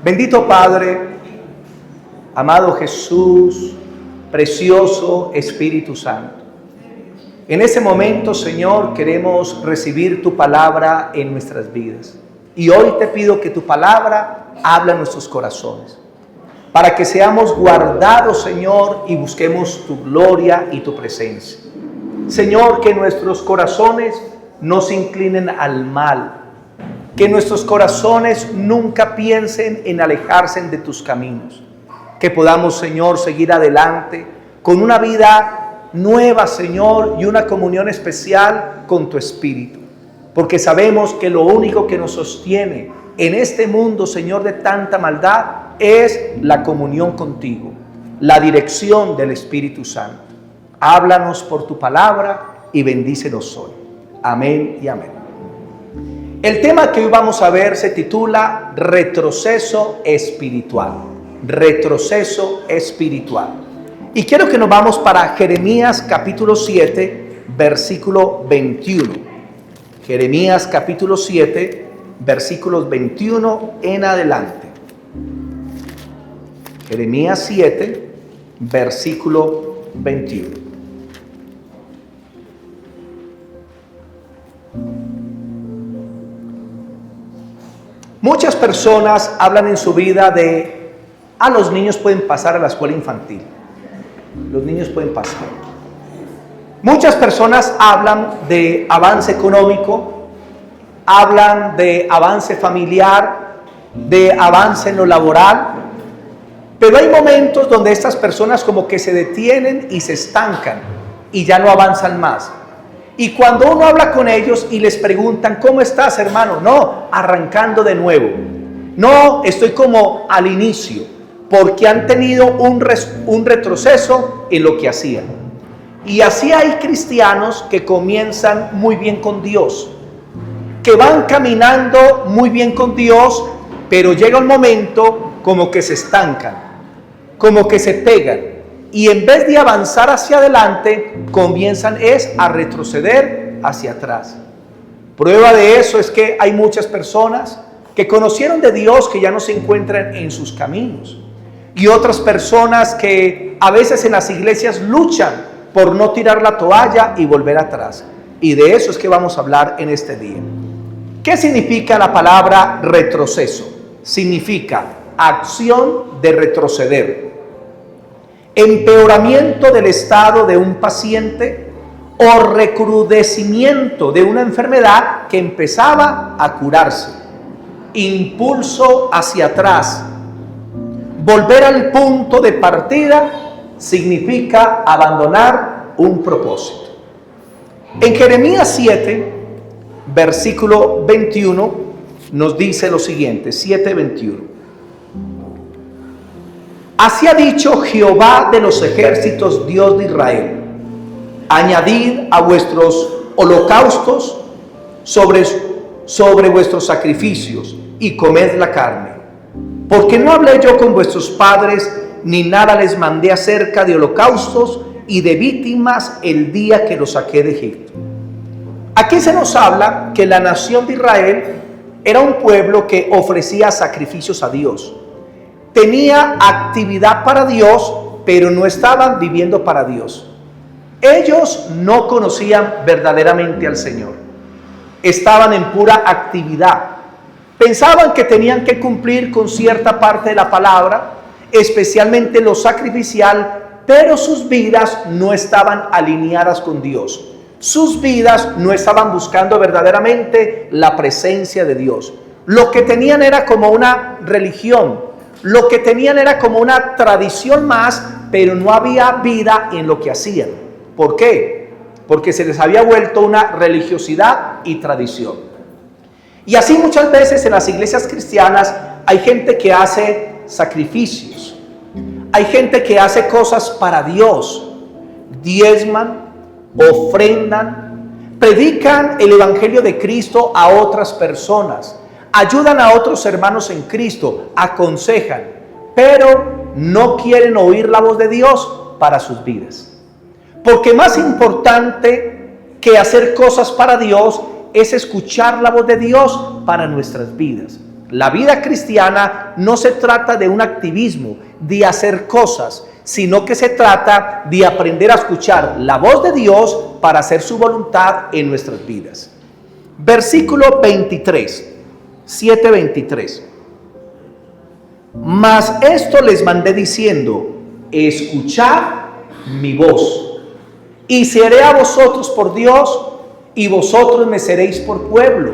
Bendito Padre, amado Jesús, precioso Espíritu Santo. En ese momento, Señor, queremos recibir tu palabra en nuestras vidas. Y hoy te pido que tu palabra hable a nuestros corazones, para que seamos guardados, Señor, y busquemos tu gloria y tu presencia. Señor, que nuestros corazones no se inclinen al mal, que nuestros corazones nunca piensen en alejarse de tus caminos, que podamos, Señor, seguir adelante con una vida nueva, Señor, y una comunión especial con tu Espíritu, porque sabemos que lo único que nos sostiene en este mundo, Señor, de tanta maldad, es la comunión contigo, la dirección del Espíritu Santo. Háblanos por tu palabra y bendícenos hoy. Amén y amén. El tema que hoy vamos a ver se titula Retroceso espiritual. Retroceso espiritual. Y quiero que nos vamos para Jeremías capítulo 7, versículo 21. Jeremías capítulo 7, versículos 21 en adelante. Jeremías 7, versículo 21. Muchas personas hablan en su vida de, los niños pueden pasar a la escuela infantil. Los niños pueden pasar. Muchas personas hablan de avance económico, hablan de avance familiar, de avance en lo laboral, pero hay momentos donde estas personas como que se detienen y se estancan y ya no avanzan más. Y cuando uno habla con ellos y les preguntan, ¿cómo estás, hermano? No, arrancando de nuevo. No, estoy como al inicio, porque han tenido un retroceso en lo que hacían. Y así hay cristianos que comienzan muy bien con Dios, que van caminando muy bien con Dios, pero llega un momento como que se estancan, como que se pegan. Y en vez de avanzar hacia adelante, comienzan a retroceder hacia atrás. Prueba de eso es que hay muchas personas que conocieron de Dios que ya no se encuentran en sus caminos. Y otras personas que a veces en las iglesias luchan por no tirar la toalla y volver atrás. Y de eso es que vamos a hablar en este día. ¿Qué significa la palabra retroceso? Significa acción de retroceder, empeoramiento del estado de un paciente o recrudecimiento de una enfermedad que empezaba a curarse. Impulso hacia atrás. Volver al punto de partida significa abandonar un propósito. En Jeremías 7, versículo 21, nos dice lo siguiente, 7:21. Así ha dicho Jehová de los ejércitos, Dios de Israel: añadid a vuestros holocaustos sobre vuestros sacrificios y comed la carne. Porque no hablé yo con vuestros padres, ni nada les mandé acerca de holocaustos y de víctimas el día que los saqué de Egipto. Aquí se nos habla que la nación de Israel era un pueblo que ofrecía sacrificios a Dios. Tenía actividad para Dios, pero no estaban viviendo para Dios. Ellos no conocían verdaderamente al Señor. Estaban en pura actividad. Pensaban que tenían que cumplir con cierta parte de la palabra, especialmente lo sacrificial, pero sus vidas no estaban alineadas con Dios. Sus vidas no estaban buscando verdaderamente la presencia de Dios. Lo que tenían era como una religión. Lo que tenían era como una tradición más, pero no había vida en lo que hacían. ¿Por qué? Porque se les había vuelto una religiosidad y tradición. Y así muchas veces en las iglesias cristianas hay gente que hace sacrificios. Hay gente que hace cosas para Dios. Diezman, ofrendan, predican el evangelio de Cristo a otras personas. Ayudan a otros hermanos en Cristo, aconsejan, pero no quieren oír la voz de Dios para sus vidas. Porque más importante que hacer cosas para Dios es escuchar la voz de Dios para nuestras vidas. La vida cristiana no se trata de un activismo, de hacer cosas, sino que se trata de aprender a escuchar la voz de Dios para hacer su voluntad en nuestras vidas. Versículo 23, 7:23. Mas esto les mandé diciendo: escuchad mi voz, y seré a vosotros por Dios, y vosotros me seréis por pueblo,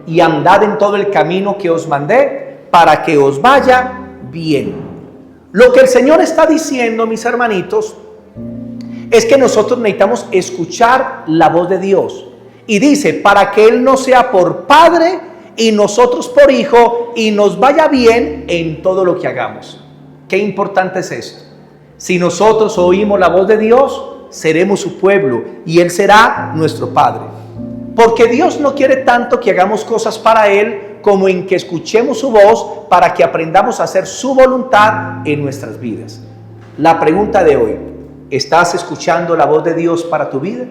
y andad en todo el camino que os mandé, para que os vaya bien. Lo que el Señor está diciendo, mis hermanitos, es que nosotros necesitamos escuchar la voz de Dios. Y dice, para que Él nos sea por Padre y nosotros por Hijo, y nos vaya bien en todo lo que hagamos. Qué importante es esto. Si nosotros oímos la voz de Dios, seremos su pueblo y Él será nuestro Padre. Porque Dios no quiere tanto que hagamos cosas para Él, como en que escuchemos su voz para que aprendamos a hacer su voluntad en nuestras vidas. La pregunta de hoy: ¿estás escuchando la voz de Dios para tu vida?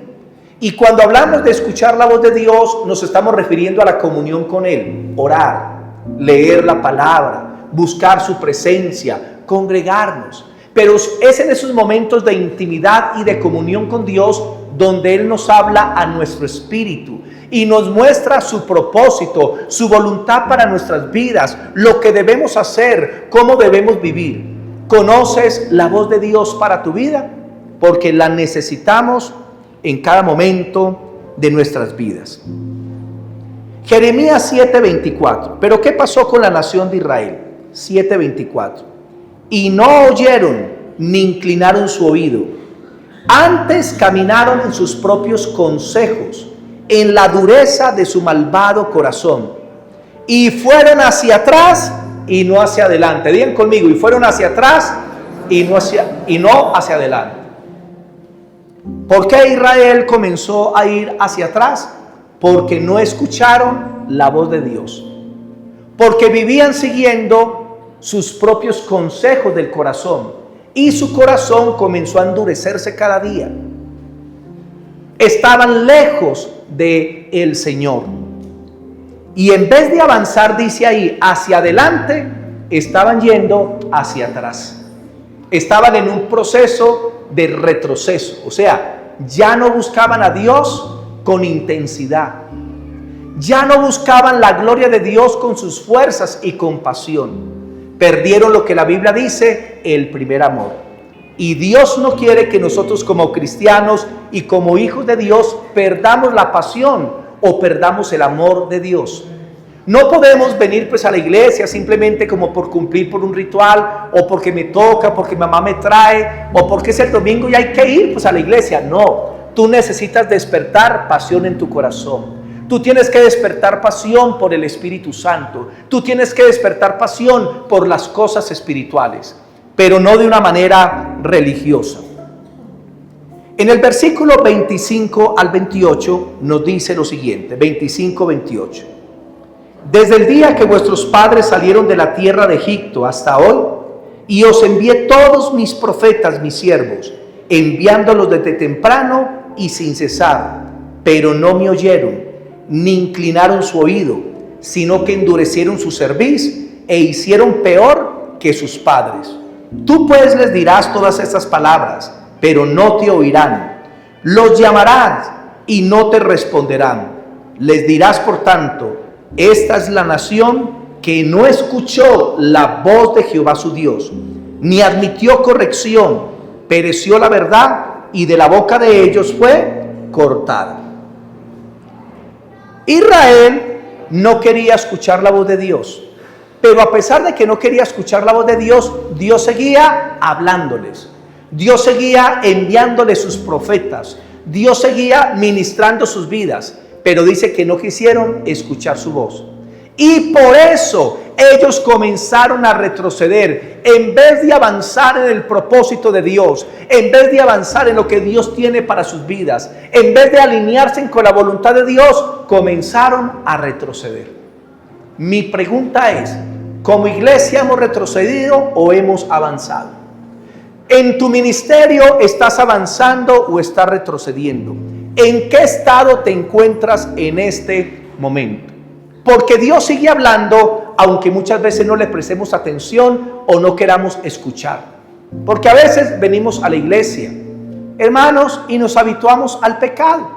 Y cuando hablamos de escuchar la voz de Dios, nos estamos refiriendo a la comunión con Él, orar, leer la palabra, buscar su presencia, congregarnos. Pero es en esos momentos de intimidad y de comunión con Dios donde Él nos habla a nuestro espíritu y nos muestra su propósito, su voluntad para nuestras vidas, lo que debemos hacer, cómo debemos vivir. ¿Conoces la voz de Dios para tu vida? Porque la necesitamos en cada momento de nuestras vidas. Jeremías 7:24. ¿Pero qué pasó con la nación de Israel? 7:24. Y no oyeron ni inclinaron su oído. Antes caminaron en sus propios consejos, en la dureza de su malvado corazón. Y fueron hacia atrás y no hacia adelante. Digan conmigo, y fueron hacia atrás y no hacia adelante. ¿Por qué Israel comenzó a ir hacia atrás? Porque no escucharon la voz de Dios. Porque vivían siguiendo sus propios consejos del corazón. Y su corazón comenzó a endurecerse cada día. Estaban lejos del Señor. Y en vez de avanzar, dice ahí, hacia adelante, estaban yendo hacia atrás. Estaban en un proceso de retroceso. O sea, ya no buscaban a Dios con intensidad. Ya no buscaban la gloria de Dios con sus fuerzas y con pasión. Perdieron lo que la Biblia dice, el primer amor. Y Dios no quiere que nosotros como cristianos y como hijos de Dios perdamos la pasión o perdamos el amor de Dios. No podemos venir pues a la iglesia simplemente como por cumplir por un ritual, o porque me toca, porque mi mamá me trae, o porque es el domingo y hay que ir pues a la iglesia. No, tú necesitas despertar pasión en tu corazón. Tú tienes que despertar pasión por el Espíritu Santo. Tú tienes que despertar pasión por las cosas espirituales, pero no de una manera religiosa. En el versículo 25 al 28 nos dice lo siguiente, 25-28. Desde el día que vuestros padres salieron de la tierra de Egipto hasta hoy, y os envié todos mis profetas, mis siervos, enviándolos desde temprano y sin cesar, pero no me oyeron, ni inclinaron su oído, sino que endurecieron su cerviz e hicieron peor que sus padres. Tú pues les dirás todas estas palabras, pero no te oirán. Los llamarás y no te responderán. Les dirás por tanto: esta es la nación que no escuchó la voz de Jehová su Dios, ni admitió corrección, pereció la verdad, y de la boca de ellos fue cortada. Israel no quería escuchar la voz de Dios, pero a pesar de que no quería escuchar la voz de Dios, Dios seguía hablándoles. Dios seguía enviándoles sus profetas. Dios seguía ministrando sus vidas, pero dice que no quisieron escuchar su voz. Y por eso ellos comenzaron a retroceder. En vez de avanzar en el propósito de Dios, en vez de avanzar en lo que Dios tiene para sus vidas, en vez de alinearse con la voluntad de Dios, comenzaron a retroceder. Mi pregunta es: ¿como iglesia hemos retrocedido o hemos avanzado? ¿En tu ministerio estás avanzando o estás retrocediendo? ¿En qué estado te encuentras en este momento? Porque Dios sigue hablando aunque muchas veces no le prestemos atención o no queramos escuchar. Porque a veces venimos a la iglesia, hermanos, y nos habituamos al pecado.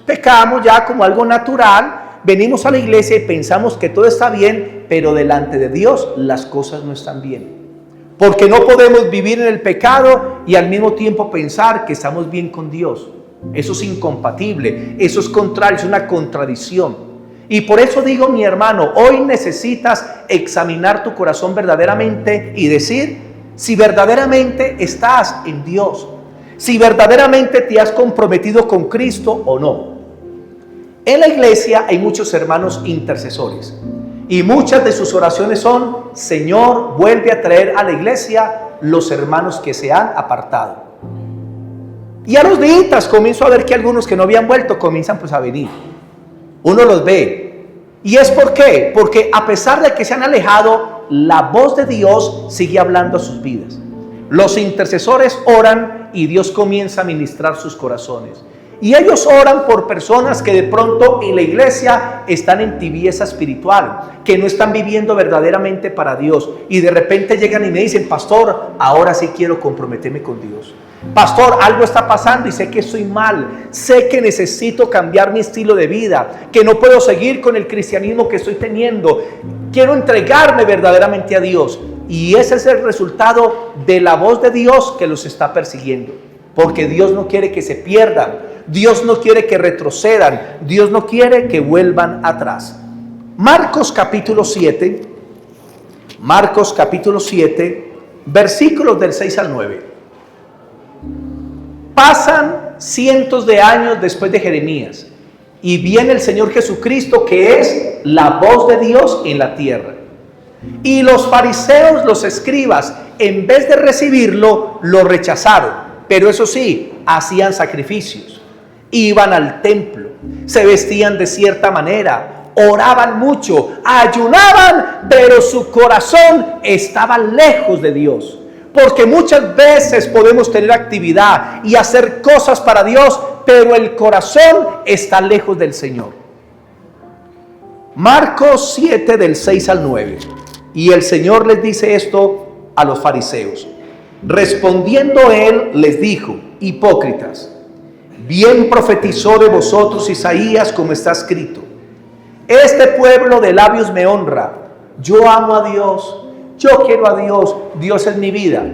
Pecamos ya como algo natural, venimos a la iglesia y pensamos que todo está bien, pero delante de Dios las cosas no están bien. Porque no podemos vivir en el pecado y al mismo tiempo pensar que estamos bien con Dios. Eso es incompatible, eso es contrario, es una contradicción. Y por eso digo, mi hermano, hoy necesitas examinar tu corazón verdaderamente y decir si verdaderamente estás en Dios, si verdaderamente te has comprometido con Cristo o no. En la iglesia hay muchos hermanos intercesores y muchas de sus oraciones son: Señor, vuelve a traer a la iglesia los hermanos que se han apartado. Y a los días comienzo a ver que algunos que no habían vuelto comienzan pues a venir. Uno los ve. ¿Y es por qué? Porque a pesar de que se han alejado, la voz de Dios sigue hablando a sus vidas. Los intercesores oran y Dios comienza a ministrar sus corazones. Y ellos oran por personas que de pronto en la iglesia están en tibieza espiritual, que no están viviendo verdaderamente para Dios. Y de repente llegan y me dicen: pastor, ahora sí quiero comprometerme con Dios. Pastor, algo está pasando y sé que estoy mal. Sé que necesito cambiar mi estilo de vida, que no puedo seguir con el cristianismo que estoy teniendo. Quiero entregarme verdaderamente a Dios. Y ese es el resultado de la voz de Dios que los está persiguiendo. Porque Dios no quiere que se pierdan. Dios no quiere que retrocedan. Dios no quiere que vuelvan atrás. Marcos capítulo 7. Marcos capítulo 7, versículos del 6 al 9. Pasan cientos de años después de Jeremías y viene el Señor Jesucristo, que es la voz de Dios en la tierra. Y los fariseos, los escribas, en vez de recibirlo, lo rechazaron. Pero eso sí, hacían sacrificios, iban al templo, se vestían de cierta manera, oraban mucho, ayunaban, pero su corazón estaba lejos de Dios. Porque muchas veces podemos tener actividad y hacer cosas para Dios, pero el corazón está lejos del Señor. Marcos 7 del 6 al 9. Y el Señor les dice esto a los fariseos. Respondiendo él les dijo: hipócritas, bien profetizó de vosotros Isaías, como está escrito: este pueblo de labios me honra, yo amo a Dios, yo quiero a Dios, Dios es mi vida.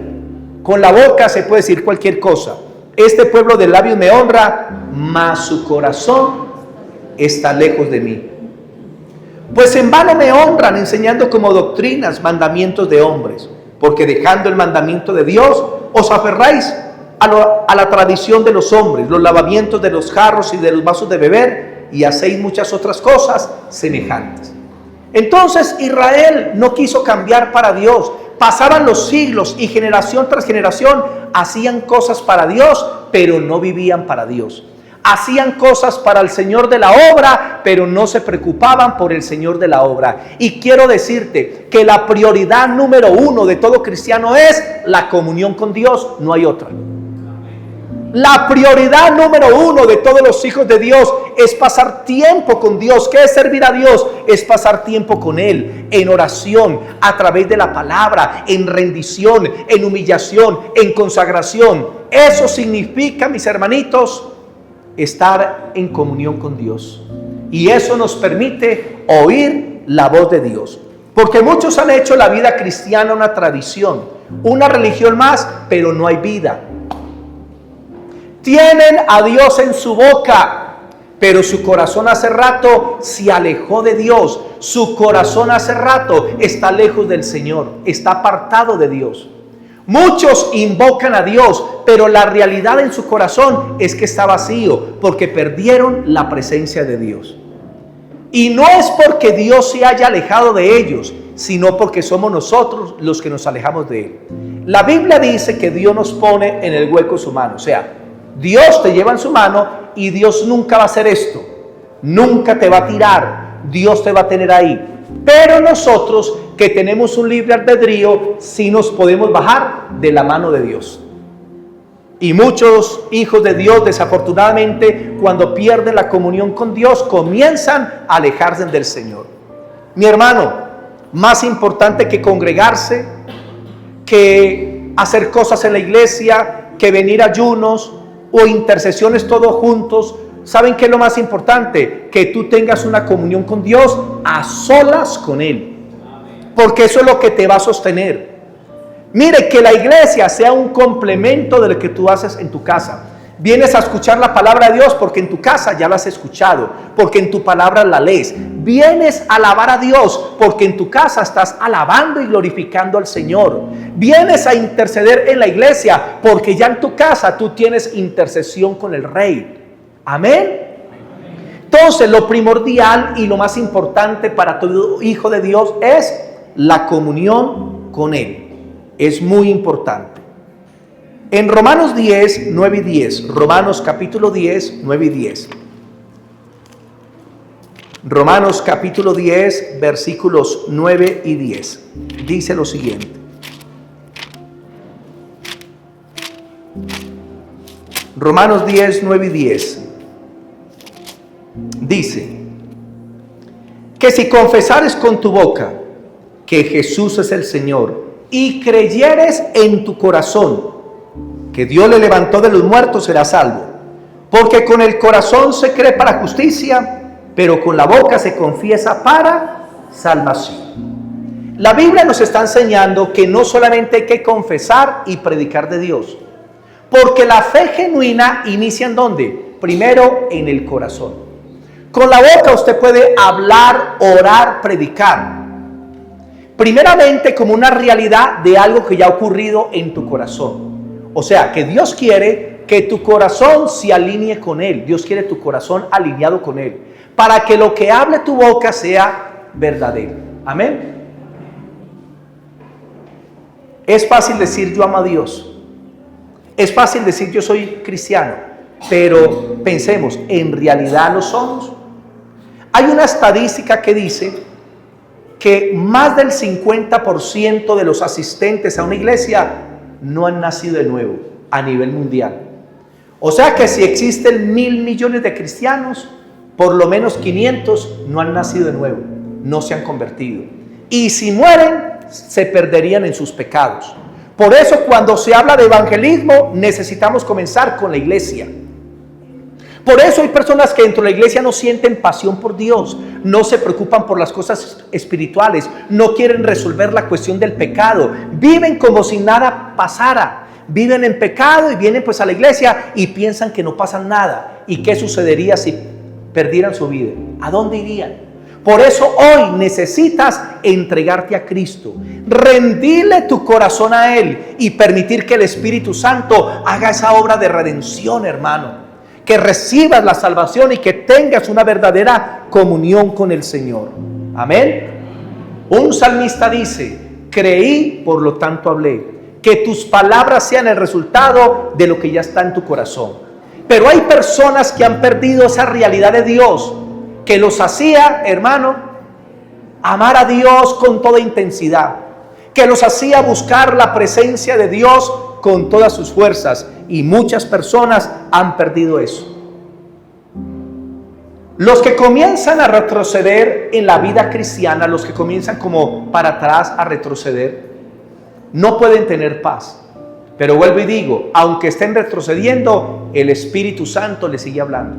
Con la boca se puede decir cualquier cosa. Este pueblo de labios me honra, mas su corazón está lejos de mí. Pues en vano me honran, enseñando como doctrinas mandamientos de hombres, porque dejando el mandamiento de Dios, os aferráis a la tradición de los hombres, los lavamientos de los jarros y de los vasos de beber, y hacéis muchas otras cosas semejantes. Entonces Israel no quiso cambiar para Dios. Pasaban los siglos y generación tras generación hacían cosas para Dios, pero no vivían para Dios. Hacían cosas para el Señor de la obra, pero no se preocupaban por el Señor de la obra. Y quiero decirte que la prioridad número uno de todo cristiano es la comunión con Dios, no hay otra. La prioridad número uno de todos los hijos de Dios es pasar tiempo con Dios. ¿Qué es servir a Dios? Es pasar tiempo con Él, en oración, a través de la palabra, en rendición, en humillación, en consagración. Eso significa, mis hermanitos, estar en comunión con Dios. Y eso nos permite oír la voz de Dios. Porque muchos han hecho la vida cristiana una tradición, una religión más, pero no hay vida. Tienen a Dios en su boca, pero su corazón hace rato se alejó de Dios. Su corazón hace rato está lejos del Señor, está apartado de Dios. Muchos invocan a Dios, pero la realidad en su corazón es que está vacío, porque perdieron la presencia de Dios. Y no es porque Dios se haya alejado de ellos, sino porque somos nosotros los que nos alejamos de Él. La Biblia dice que Dios nos pone en el hueco de su mano, o sea, Dios te lleva en su mano y Dios nunca va a hacer esto, nunca te va a tirar, Dios te va a tener ahí. Pero nosotros que tenemos un libre albedrío, sí nos podemos bajar de la mano de Dios. Y muchos hijos de Dios, desafortunadamente, cuando pierden la comunión con Dios, comienzan a alejarse del Señor. Mi hermano, más importante que congregarse, que hacer cosas en la iglesia, que venir a ayunos o intercesiones todos juntos. ¿Saben qué es lo más importante? Que tú tengas una comunión con Dios a solas con Él, porque eso es lo que te va a sostener. Mire, que la iglesia sea un complemento de lo que tú haces en tu casa. Vienes a escuchar la palabra de Dios porque en tu casa ya la has escuchado, porque en tu palabra la lees. Vienes a alabar a Dios porque en tu casa estás alabando y glorificando al Señor. Vienes a interceder en la iglesia porque ya en tu casa tú tienes intercesión con el Rey. Amén. Entonces, lo primordial y lo más importante para todo hijo de Dios es la comunión con Él. Es muy importante. En Romanos 10, 9 y 10, Romanos capítulo 10, 9 y 10. Romanos capítulo 10, versículos 9 y 10. Dice lo siguiente. Romanos 10, 9 y 10. Dice que si confesares con tu boca que Jesús es el Señor y creyeres en tu corazón que Dios le levantó de los muertos, serás salvo. Porque con el corazón se cree para justicia, pero con la boca se confiesa para salvación. La Biblia nos está enseñando que no solamente hay que confesar y predicar de Dios, porque la fe genuina inicia ¿en dónde? Primero en el corazón. Con la boca usted puede hablar, orar, predicar. Primeramente como una realidad de algo que ya ha ocurrido en tu corazón. O sea, que Dios quiere que tu corazón se alinee con Él. Dios quiere tu corazón alineado con Él, para que lo que hable tu boca sea verdadero. Amén. Es fácil decir yo amo a Dios. Es fácil decir yo soy cristiano. Pero pensemos, ¿en realidad lo somos? Hay una estadística que dice que más del 50% de los asistentes a una iglesia no han nacido de nuevo a nivel mundial. O sea que si existen 1.000 millones de cristianos, por lo menos 500 no han nacido de nuevo, no se han convertido. Y si mueren, se perderían en sus pecados. Por eso cuando se habla de evangelismo, necesitamos comenzar con la iglesia. Por eso hay personas que dentro de la iglesia no sienten pasión por Dios, no se preocupan por las cosas espirituales, no quieren resolver la cuestión del pecado, viven como si nada pasara, viven en pecado y vienen pues a la iglesia y piensan que no pasa nada. ¿Y qué sucedería si perdieran su vida? ¿A dónde irían? Por eso hoy necesitas entregarte a Cristo, rendirle tu corazón a Él y permitir que el Espíritu Santo haga esa obra de redención, hermano. Que recibas la salvación y que tengas una verdadera comunión con el Señor. Amén. Un salmista dice: creí, por lo tanto hablé. Que tus palabras sean el resultado de lo que ya está en tu corazón. Pero hay personas que han perdido esa realidad de Dios, que los hacía, hermano, amar a Dios con toda intensidad, que los hacía buscar la presencia de Dios con todas sus fuerzas, y muchas personas han perdido eso. Los que comienzan a retroceder en la vida cristiana, los que comienzan como para atrás a retroceder, no pueden tener paz. Pero vuelvo y digo, aunque estén retrocediendo, el Espíritu Santo les sigue hablando.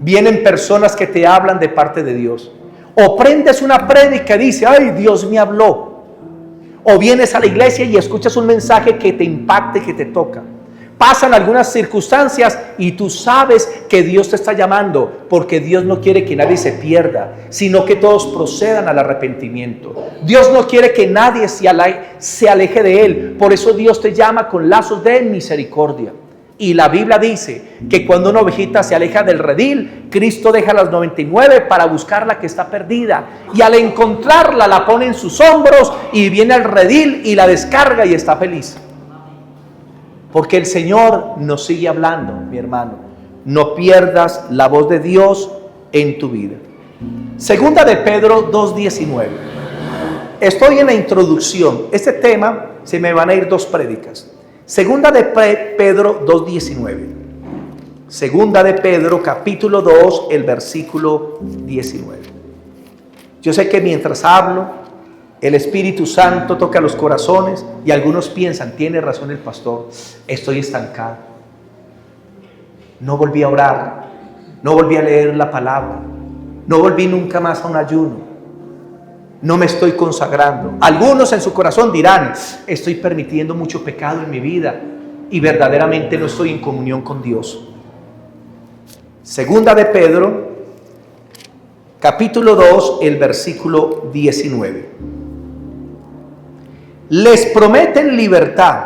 Vienen personas que te hablan de parte de Dios. O prendes una prédica y dices: ay, Dios me habló. O vienes a la iglesia y escuchas un mensaje que te impacte, que te toca. Pasan algunas circunstancias y tú sabes que Dios te está llamando, porque Dios no quiere que nadie se pierda, sino que todos procedan al arrepentimiento. Dios no quiere que nadie se aleje de Él. Por eso Dios te llama con lazos de misericordia. Y la Biblia dice que cuando una ovejita se aleja del redil, Cristo deja las 99 para buscar la que está perdida. Y al encontrarla la pone en sus hombros y viene al redil y la descarga y está feliz. Porque el Señor nos sigue hablando, mi hermano. No pierdas la voz de Dios en tu vida. Segunda de Pedro 2:19. Estoy en la introducción. Este tema se me van a ir 2 prédicas. Segunda de Pedro 2:19. Segunda de Pedro capítulo 2, el versículo 19. Yo sé que mientras hablo, El Espíritu Santo toca los corazones y algunos piensan, tiene razón el pastor, estoy estancado. No volví a orar, no volví a leer la palabra, no volví nunca más a un ayuno, no me estoy consagrando. Algunos en su corazón dirán, estoy permitiendo mucho pecado en mi vida y verdaderamente no estoy en comunión con Dios. Segunda de Pedro, capítulo 2, el versículo 19. Les prometen libertad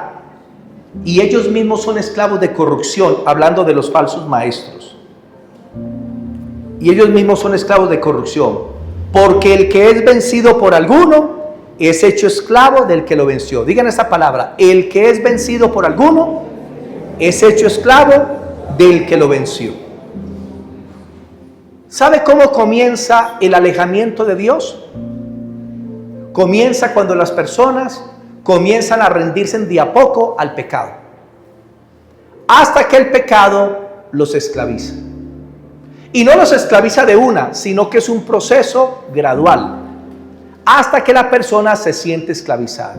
y ellos mismos son esclavos de corrupción, hablando de los falsos maestros. Y ellos mismos son esclavos de corrupción, porque el que es vencido por alguno es hecho esclavo del que lo venció. Digan esta palabra, el que es vencido por alguno es hecho esclavo del que lo venció. ¿Sabe cómo comienza el alejamiento de Dios? Comienza cuando las personas comienzan a rendirse de a poco al pecado, hasta que el pecado los esclaviza. Y no los esclaviza de una, sino que es un proceso gradual, hasta que la persona se siente esclavizada.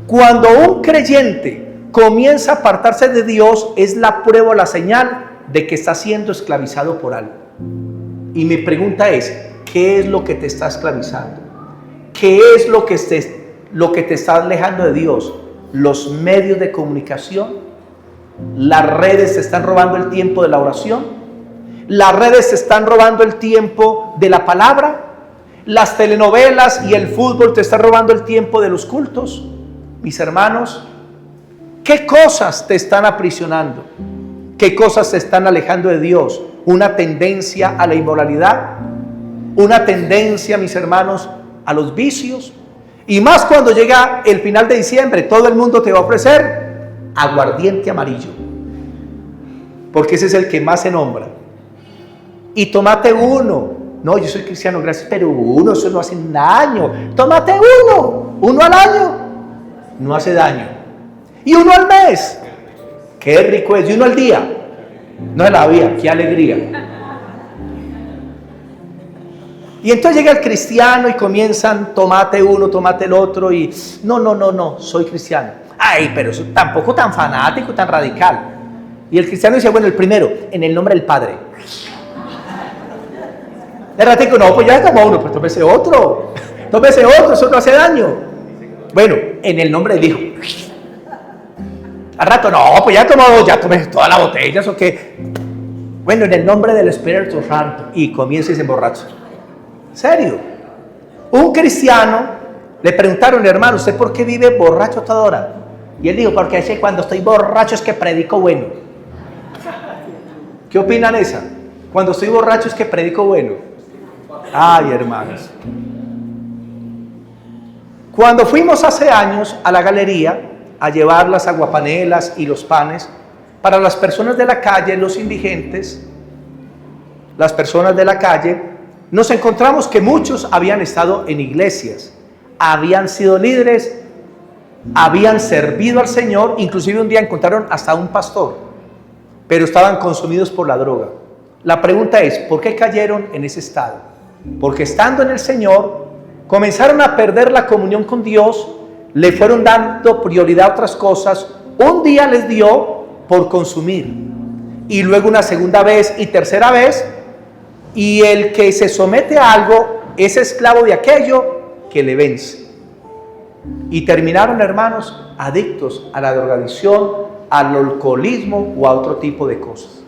Cuando un creyente comienza a apartarse de Dios, es la prueba o la señal de que está siendo esclavizado por algo. Y mi pregunta es, ¿qué es lo que te está esclavizando? ¿Qué es lo que te está alejando de Dios? ¿Los medios de comunicación? ¿Las redes te están robando el tiempo de la oración? ¿Las redes te están robando el tiempo de la palabra? ¿Las telenovelas y el fútbol te están robando el tiempo de los cultos? Mis hermanos, ¿qué cosas te están aprisionando? ¿Qué cosas te están alejando de Dios? ¿Una tendencia a la inmoralidad? ¿Una tendencia, mis hermanos, a los vicios? Y más cuando llega el final de diciembre, todo el mundo te va a ofrecer aguardiente amarillo, porque ese es el que más se nombra. Y tómate uno. No, yo soy cristiano, gracias, pero uno, eso no hace daño. Tómate uno al año, no hace daño. Y uno al mes, qué rico es. Y uno al día, no es la vida, qué alegría. Y entonces llega el cristiano y comienzan, tómate uno, tómate el otro, y no, soy cristiano. Ay, pero eso tampoco tan fanático, tan radical. Y el cristiano dice, bueno, el primero, en el nombre del Padre. El ratico, no, pues ya tomó uno, pues tómese otro, eso no hace daño. Bueno, en el nombre del Hijo. Al rato, no, pues ya tomó dos, ya tomé toda la botella, ¿eso qué? Bueno, en el nombre del Espíritu Santo, y comienza y se emborracha. ¿Serio? Un cristiano le preguntaron, hermano, ¿usted por qué vive borracho toda hora? Y él dijo, porque es que cuando estoy borracho es que predico bueno. ¿Qué opinan esa? Cuando estoy borracho es que predico bueno. Ay, hermanos. Cuando fuimos hace años a la galería a llevar las aguapanelas y los panes para las personas de la calle, los indigentes, las personas de la calle, nos encontramos que muchos habían estado en iglesias, habían sido líderes, habían servido al Señor, inclusive un día encontraron hasta un pastor, pero estaban consumidos por la droga. La pregunta es, ¿por qué cayeron en ese estado? Porque estando en el Señor, comenzaron a perder la comunión con Dios, le fueron dando prioridad a otras cosas, un día les dio por consumir, y luego una segunda vez y tercera vez, y el que se somete a algo es esclavo de aquello que le vence. Y terminaron, hermanos, adictos a la drogadicción, al alcoholismo o a otro tipo de cosas.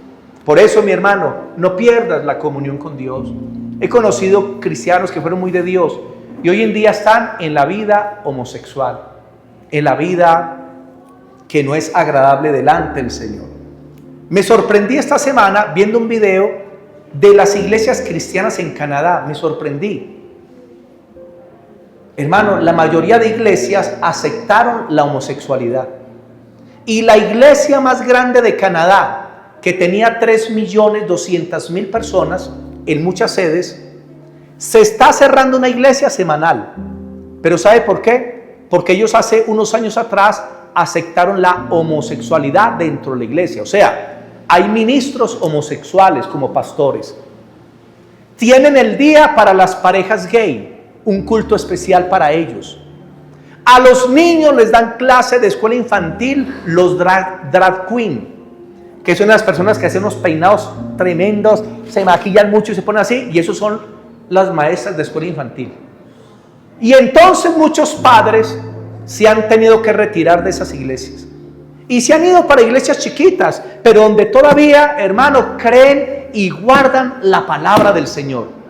Por eso, mi hermano, no pierdas la comunión con Dios. He conocido cristianos que fueron muy de Dios y hoy en día están en la vida homosexual, en la vida que no es agradable delante del Señor. Me sorprendí esta semana viendo un video de las iglesias cristianas en Canadá. Me sorprendí. Hermano, la mayoría de iglesias aceptaron la homosexualidad. Y la iglesia más grande de Canadá, que tenía 3.200.000 personas en muchas sedes, se está cerrando una iglesia semanal. ¿Pero sabe por qué? Porque ellos hace unos años atrás aceptaron la homosexualidad dentro de la iglesia. O sea, hay ministros homosexuales como pastores. Tienen el día para las parejas gay. un culto especial para ellos. A los niños les dan clase de escuela infantil los drag queen, que son las personas que hacen unos peinados tremendos, se maquillan mucho y se ponen así, y esos son las maestras de escuela infantil. Y entonces muchos padres se han tenido que retirar de esas iglesias y se han ido para iglesias chiquitas, pero donde todavía, hermano, creen y guardan la palabra del Señor.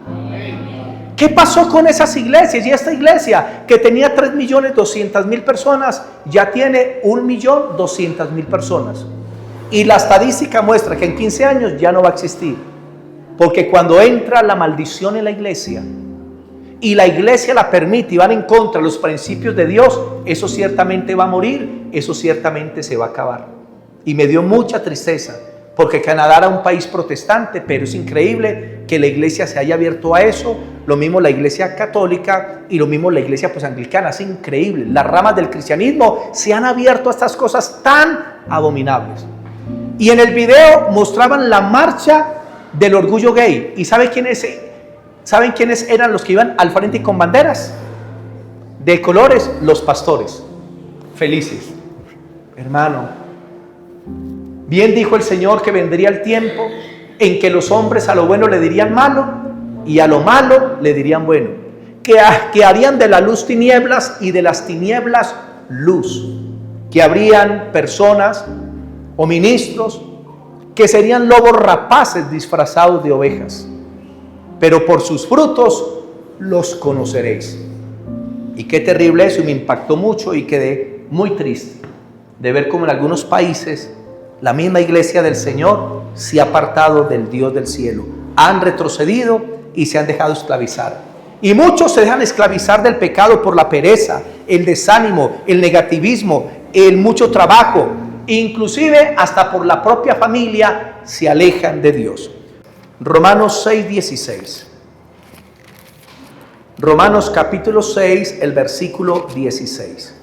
¿Qué pasó con esas iglesias? Y esta iglesia que tenía 3.200.000 personas ya tiene 1.200.000 personas. Y la estadística muestra que en 15 años ya no va a existir. Porque cuando entra la maldición en la iglesia y la iglesia la permite y van en contra de los principios de Dios, eso ciertamente va a morir, eso ciertamente se va a acabar. Y me dio mucha tristeza, porque Canadá era un país protestante, pero es increíble que la iglesia se haya abierto a eso. Lo mismo la iglesia católica y lo mismo la iglesia pues anglicana. Es increíble, las ramas del cristianismo se han abierto a estas cosas tan abominables. Y en el video mostraban la marcha del orgullo gay. ¿Y saben quiénes eran los que iban al frente con banderas de colores? Los pastores, felices. Hermano, bien dijo el Señor que vendría el tiempo en que los hombres a lo bueno le dirían malo y a lo malo le dirían bueno. Que harían de la luz tinieblas y de las tinieblas luz. Que habrían personas o ministros que serían lobos rapaces disfrazados de ovejas. Pero por sus frutos los conoceréis. Y qué terrible eso, y me impactó mucho y quedé muy triste de ver cómo en algunos países la misma iglesia del Señor se ha apartado del Dios del cielo. Han retrocedido y se han dejado esclavizar. Y muchos se dejan esclavizar del pecado por la pereza, el desánimo, el negativismo, el mucho trabajo. Inclusive hasta por la propia familia se alejan de Dios. Romanos 6:16. Romanos capítulo 6, el versículo 16.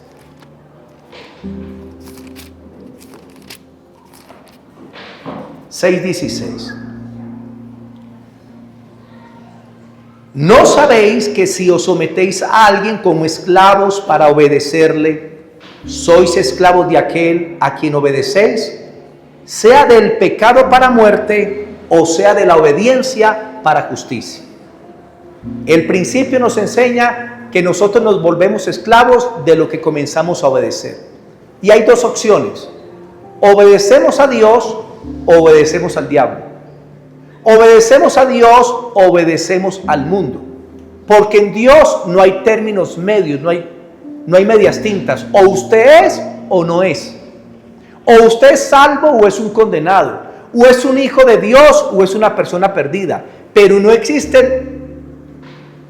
¿No sabéis que si os sometéis a alguien como esclavos para obedecerle, sois esclavos de aquel a quien obedecéis, sea del pecado para muerte o sea de la obediencia para justicia? El principio nos enseña que nosotros nos volvemos esclavos de lo que comenzamos a obedecer. Y hay dos opciones: obedecemos a Dios o obedecemos al diablo. Obedecemos a Dios o obedecemos al mundo. Porque en Dios no hay términos medios, no hay medias tintas. O usted es o no es. O usted es salvo o es un condenado. O es un hijo de Dios o es una persona perdida. Pero no existen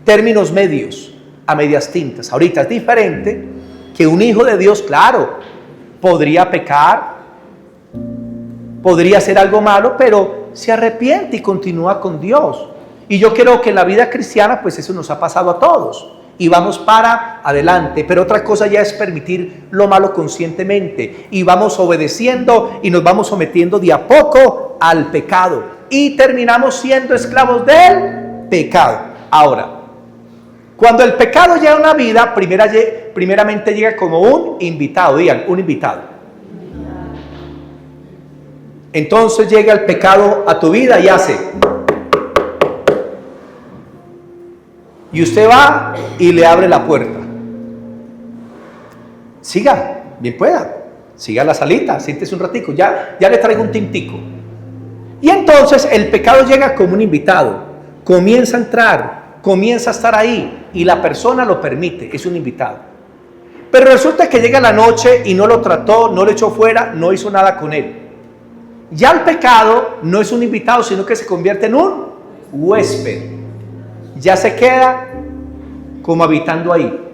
términos medios a medias tintas. Ahorita es diferente que un hijo de Dios, claro, podría pecar, podría hacer algo malo, pero se arrepiente y continúa con Dios. Y yo creo que en la vida cristiana pues eso nos ha pasado a todos y vamos para adelante. Pero otra cosa ya es permitir lo malo conscientemente y vamos obedeciendo y nos vamos sometiendo de a poco al pecado y terminamos siendo esclavos del pecado. Ahora, cuando el pecado llega a una vida, primeramente llega como un invitado. Digan, un invitado. Entonces llega el pecado a tu vida y hace. Y usted va y le abre la puerta. Siga, bien pueda. Siga la salita, siéntese un ratico. Ya le traigo un tintico. Y entonces el pecado llega como un invitado. Comienza a entrar, comienza a estar ahí. Y la persona lo permite, es un invitado. Pero resulta que llega la noche y no lo trató, no lo echó fuera, no hizo nada con él. Ya el pecado no es un invitado, sino que se convierte en un huésped. Ya se queda como habitando ahí.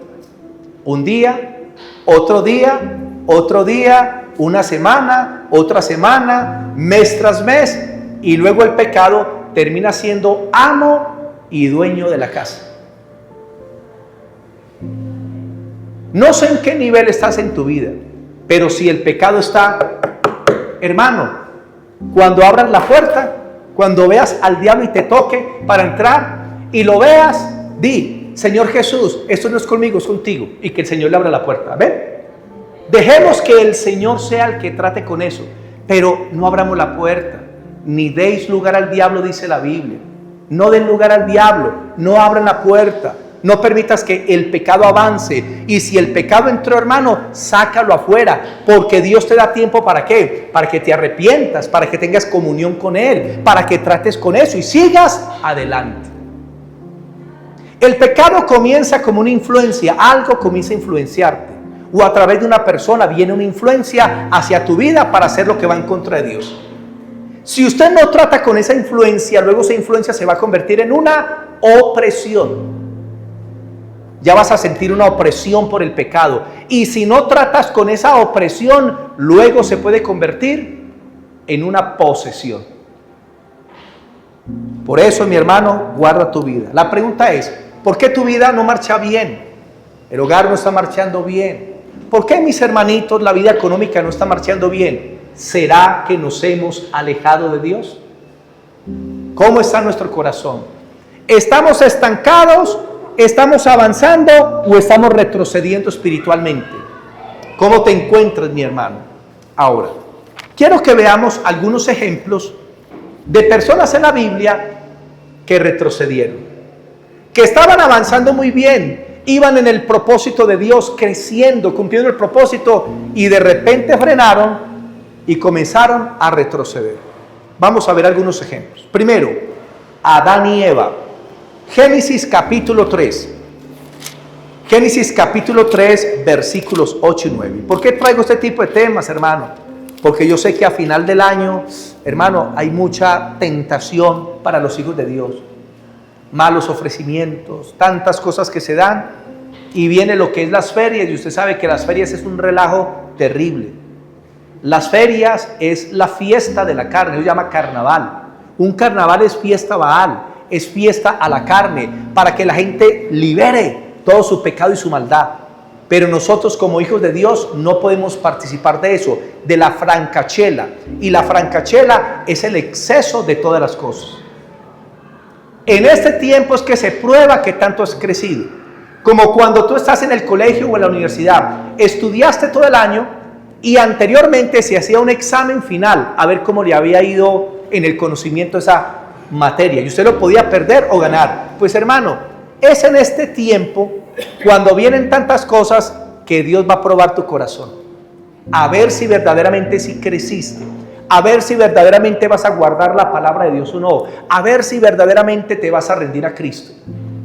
Un día, otro día, otro día, una semana, otra semana, mes tras mes. Y luego el pecado termina siendo amo y dueño de la casa. No sé en qué nivel estás en tu vida, pero si el pecado está, hermano, cuando abras la puerta, cuando veas al diablo y te toque para entrar y lo veas, di, Señor Jesús, esto no es conmigo, es contigo, y que el Señor le abra la puerta. ¿Ven? Dejemos que el Señor sea el que trate con eso, pero no abramos la puerta, ni deis lugar al diablo, dice la Biblia. No den lugar al diablo, no abran la puerta, no permitas que el pecado avance. Y si el pecado entró, hermano, sácalo afuera, porque Dios te da tiempo. ¿Para qué? Para que te arrepientas, para que tengas comunión con Él, para que trates con eso y sigas adelante. El pecado comienza como una influencia, algo comienza a influenciarte, o a través de una persona viene una influencia hacia tu vida para hacer lo que va en contra de Dios. Si usted no trata con esa influencia, luego esa influencia se va a convertir en una opresión. Ya vas a sentir una opresión por el pecado. Y si no tratas con esa opresión, luego se puede convertir en una posesión. Por eso, mi hermano, guarda tu vida. La pregunta es, ¿por qué tu vida no marcha bien? El hogar no está marchando bien. ¿Por qué, mis hermanitos, la vida económica no está marchando bien? ¿Será que nos hemos alejado de Dios? ¿Cómo está nuestro corazón? ¿Estamos estancados? ¿Estamos avanzando o estamos retrocediendo espiritualmente? ¿Cómo te encuentras, mi hermano? Ahora, quiero que veamos algunos ejemplos de personas en la Biblia que retrocedieron, que estaban avanzando muy bien, iban en el propósito de Dios, creciendo, cumpliendo el propósito, y de repente frenaron y comenzaron a retroceder. Vamos a ver algunos ejemplos. Primero, Adán y Eva. Génesis capítulo 3. Génesis capítulo 3, versículos 8 y 9. ¿Por qué traigo este tipo de temas, hermano? Porque yo sé que a final del año, hermano, hay mucha tentación para los hijos de Dios. Malos ofrecimientos, tantas cosas que se dan, y viene lo que es las ferias, y usted sabe que las ferias es un relajo terrible. Las ferias es la fiesta de la carne, se llama carnaval. Un carnaval es fiesta Baal, es fiesta a la carne, para que la gente libere todo su pecado y su maldad. Pero nosotros como hijos de Dios no podemos participar de eso, de la francachela. Y la francachela es el exceso de todas las cosas. En este tiempo es que se prueba que tanto has crecido. Como cuando tú estás en el colegio o en la universidad, estudiaste todo el año y anteriormente se hacía un examen final a ver cómo le había ido en el conocimiento de esa materia, y usted lo podía perder o ganar. Pues, hermano, es en este tiempo cuando vienen tantas cosas que Dios va a probar tu corazón, a ver si verdaderamente sí creciste, a ver si verdaderamente vas a guardar la palabra de Dios o no, a ver si verdaderamente te vas a rendir a Cristo.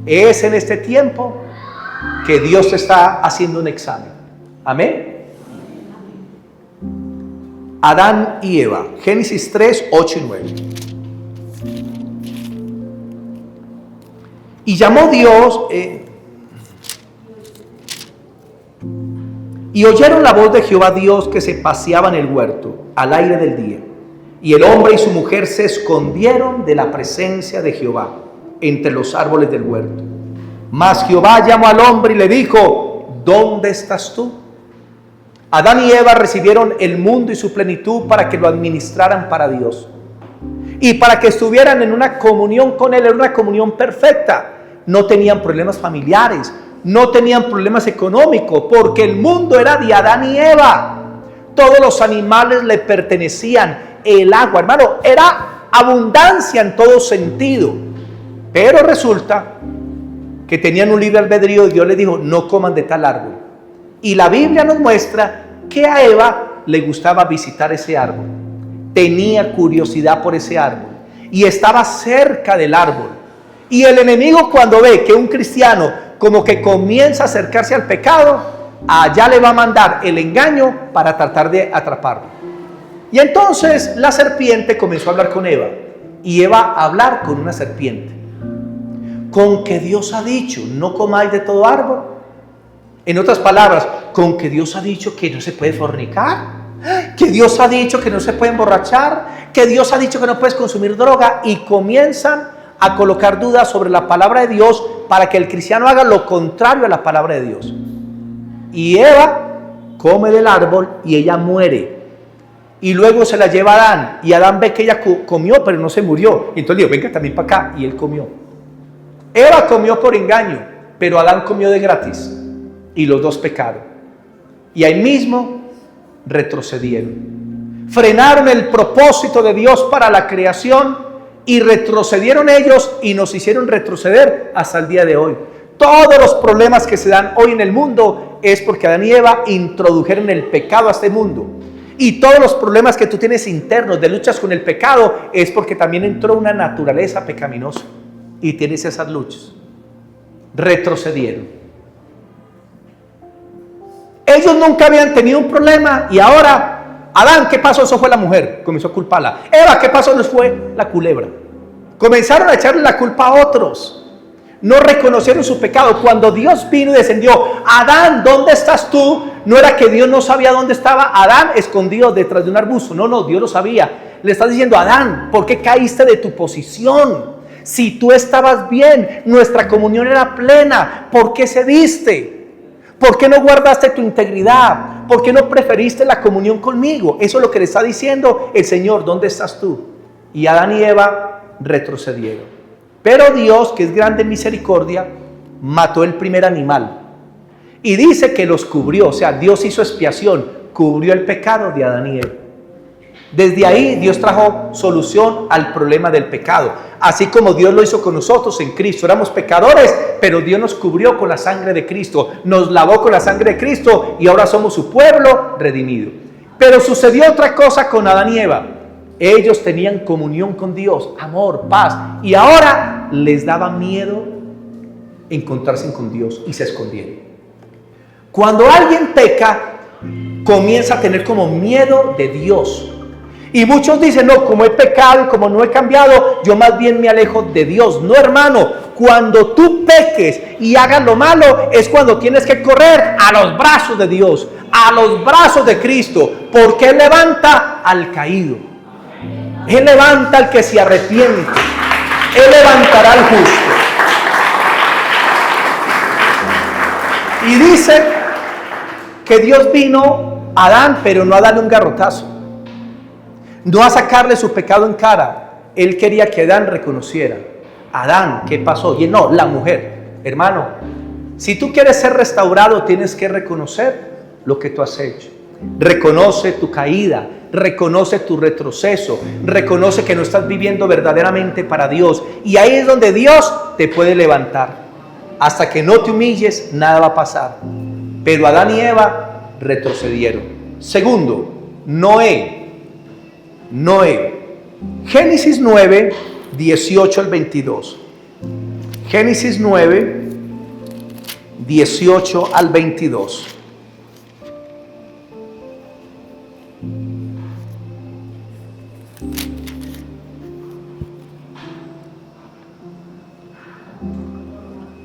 Es en este tiempo que Dios te está haciendo un examen. Amén. Adán y Eva, Génesis 3, 8 y 9. Y llamó Dios, y oyeron la voz de Jehová Dios que se paseaba en el huerto al aire del día. Y el hombre y su mujer se escondieron de la presencia de Jehová entre los árboles del huerto. Mas Jehová llamó al hombre y le dijo: ¿dónde estás tú? Adán y Eva recibieron el mundo y su plenitud para que lo administraran para Dios y para que estuvieran en una comunión con Él, en una comunión perfecta. No tenían problemas familiares, no tenían problemas económicos, porque el mundo era de Adán y Eva. Todos los animales le pertenecían, el agua, hermano, era abundancia en todo sentido. Pero resulta que tenían un libre albedrío y Dios les dijo: no coman de tal árbol. Y la Biblia nos muestra que a Eva le gustaba visitar ese árbol, tenía curiosidad por ese árbol y estaba cerca del árbol. Y el enemigo, cuando ve que un cristiano como que comienza a acercarse al pecado, allá le va a mandar el engaño para tratar de atraparlo. Y entonces la serpiente comenzó a hablar con Eva, y Eva a hablar con una serpiente. Con que Dios ha dicho: no comáis de todo árbol. En otras palabras, con que Dios ha dicho que no se puede fornicar, que Dios ha dicho que no se puede emborrachar, que Dios ha dicho que no puedes consumir droga, y comienzan a colocar dudas sobre la palabra de Dios para que el cristiano haga lo contrario a la palabra de Dios. Y Eva come del árbol y ella muere. Y luego se la lleva a Adán, y Adán ve que ella comió pero no se murió. Y entonces dijo: venga también para acá, y él comió. Eva comió por engaño, pero Adán comió de gratis y los dos pecaron. Y ahí mismo retrocedieron. Frenaron el propósito de Dios para la creación y retrocedieron ellos y nos hicieron retroceder hasta el día de hoy. Todos los problemas que se dan hoy en el mundo es porque Adán y Eva introdujeron el pecado a este mundo. Y todos los problemas que tú tienes internos de luchas con el pecado es porque también entró una naturaleza pecaminosa y tienes esas luchas. Retrocedieron. Ellos nunca habían tenido un problema y ahora, Adán, ¿qué pasó? Eso fue la mujer, comenzó a culparla. Eva, ¿qué pasó? Nos fue la culebra. Comenzaron a echarle la culpa a otros. No reconocieron su pecado. Cuando Dios vino y descendió, Adán, ¿dónde estás tú? No era que Dios no sabía dónde estaba Adán escondido detrás de un arbusto. No, Dios lo sabía. Le está diciendo, Adán, ¿por qué caíste de tu posición? Si tú estabas bien, nuestra comunión era plena, ¿por qué cediste? ¿Por qué no guardaste tu integridad? ¿Por qué no preferiste la comunión conmigo? Eso es lo que le está diciendo el Señor, ¿dónde estás tú? Y Adán y Eva retrocedieron. Pero Dios, que es grande en misericordia, mató el primer animal. Y dice que los cubrió, o sea, Dios hizo expiación, cubrió el pecado de Adán y Eva. Desde ahí Dios trajo solución al problema del pecado. Así como Dios lo hizo con nosotros en Cristo. Éramos pecadores, pero Dios nos cubrió con la sangre de Cristo. Nos lavó con la sangre de Cristo y ahora somos su pueblo redimido. Pero sucedió otra cosa con Adán y Eva. Ellos tenían comunión con Dios, amor, paz. Y ahora les daba miedo encontrarse con Dios y se escondieron. Cuando alguien peca, comienza a tener como miedo de Dios. Y muchos dicen, no, como he pecado y como no he cambiado, yo más bien me alejo de Dios. No, hermano, cuando tú peques y hagas lo malo, es cuando tienes que correr a los brazos de Dios, a los brazos de Cristo, porque Él levanta al caído. Él levanta al que se arrepiente. Él levantará al justo. Y dice que Dios vino a Adán, pero no a darle un garrotazo. No a sacarle su pecado en cara. Él quería que Adán reconociera. Adán, ¿qué pasó? Y él no, la mujer. Hermano, si tú quieres ser restaurado, tienes que reconocer lo que tú has hecho. Reconoce tu caída, reconoce tu retroceso, reconoce que no estás viviendo verdaderamente para Dios. Y ahí es donde Dios te puede levantar. Hasta que no te humilles, nada va a pasar. Pero Adán y Eva retrocedieron. Segundo, Noé. Génesis 9, 18 al 22. Génesis 9, 18 al 22.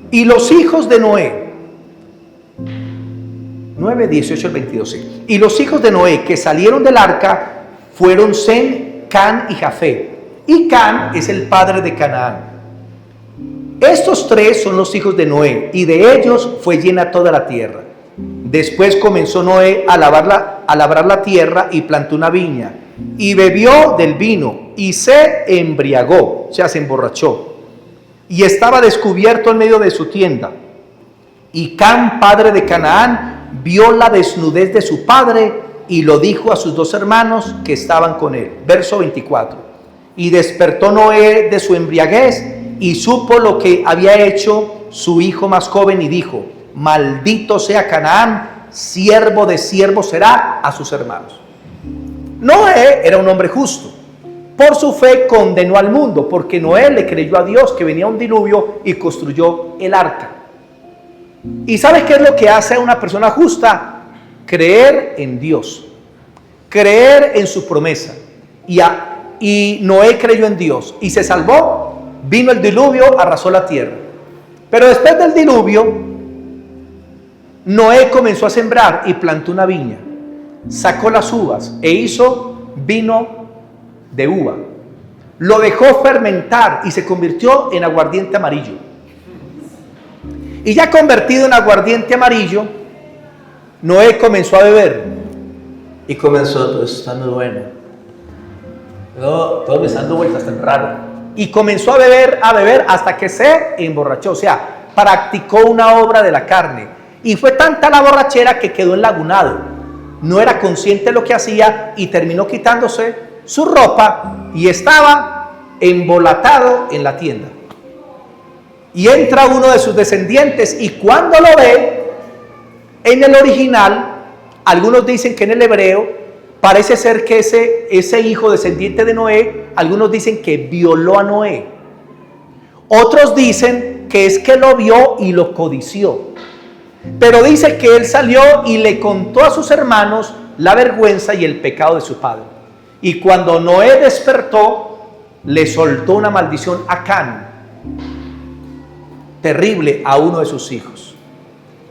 Y los hijos de Noé, 9, 18 al 22, sí. Y los hijos de Noé que salieron del arca fueron Sem, Can y Jafet. Y Can es el padre de Canaán. Estos tres son los hijos de Noé, y de ellos fue llena toda la tierra. Después comenzó Noé a labrar la tierra y plantó una viña, y bebió del vino, y se embriagó, o sea, se emborrachó. Y estaba descubierto en medio de su tienda. Y Can, padre de Canaán, vio la desnudez de su padre y lo dijo a sus dos hermanos que estaban con él. Verso 24. Y despertó Noé de su embriaguez y supo lo que había hecho su hijo más joven y dijo: maldito sea Canaán, siervo de siervos será a sus hermanos. Noé era un hombre justo. Por su fe condenó al mundo, porque Noé le creyó a Dios que venía un diluvio y construyó el arca. ¿Y sabes qué es lo que hace a una persona justa? Creer en Dios, creer en su promesa. Y Noé creyó en Dios y se salvó. Vino el diluvio, arrasó la tierra. Pero después del diluvio, Noé comenzó a sembrar y plantó una viña. Sacó las uvas e hizo vino de uva. Lo dejó fermentar y se convirtió en aguardiente amarillo. Y ya convertido en aguardiente amarillo, Noé comenzó a beber. Y comenzó, todo esto está muy bueno. Todo me está dando vueltas tan raro. Y comenzó a beber hasta que se emborrachó. O sea, practicó una obra de la carne. Y fue tanta la borrachera que quedó enlagunado. No era consciente de lo que hacía y terminó quitándose su ropa y estaba embolatado en la tienda. Y entra uno de sus descendientes y cuando lo ve, en el original, algunos dicen que en el hebreo, parece ser que ese hijo descendiente de Noé, algunos dicen que violó a Noé. Otros dicen que es que lo vio y lo codició. Pero dice que él salió y le contó a sus hermanos la vergüenza y el pecado de su padre. Y cuando Noé despertó, le soltó una maldición a Can, terrible, a uno de sus hijos.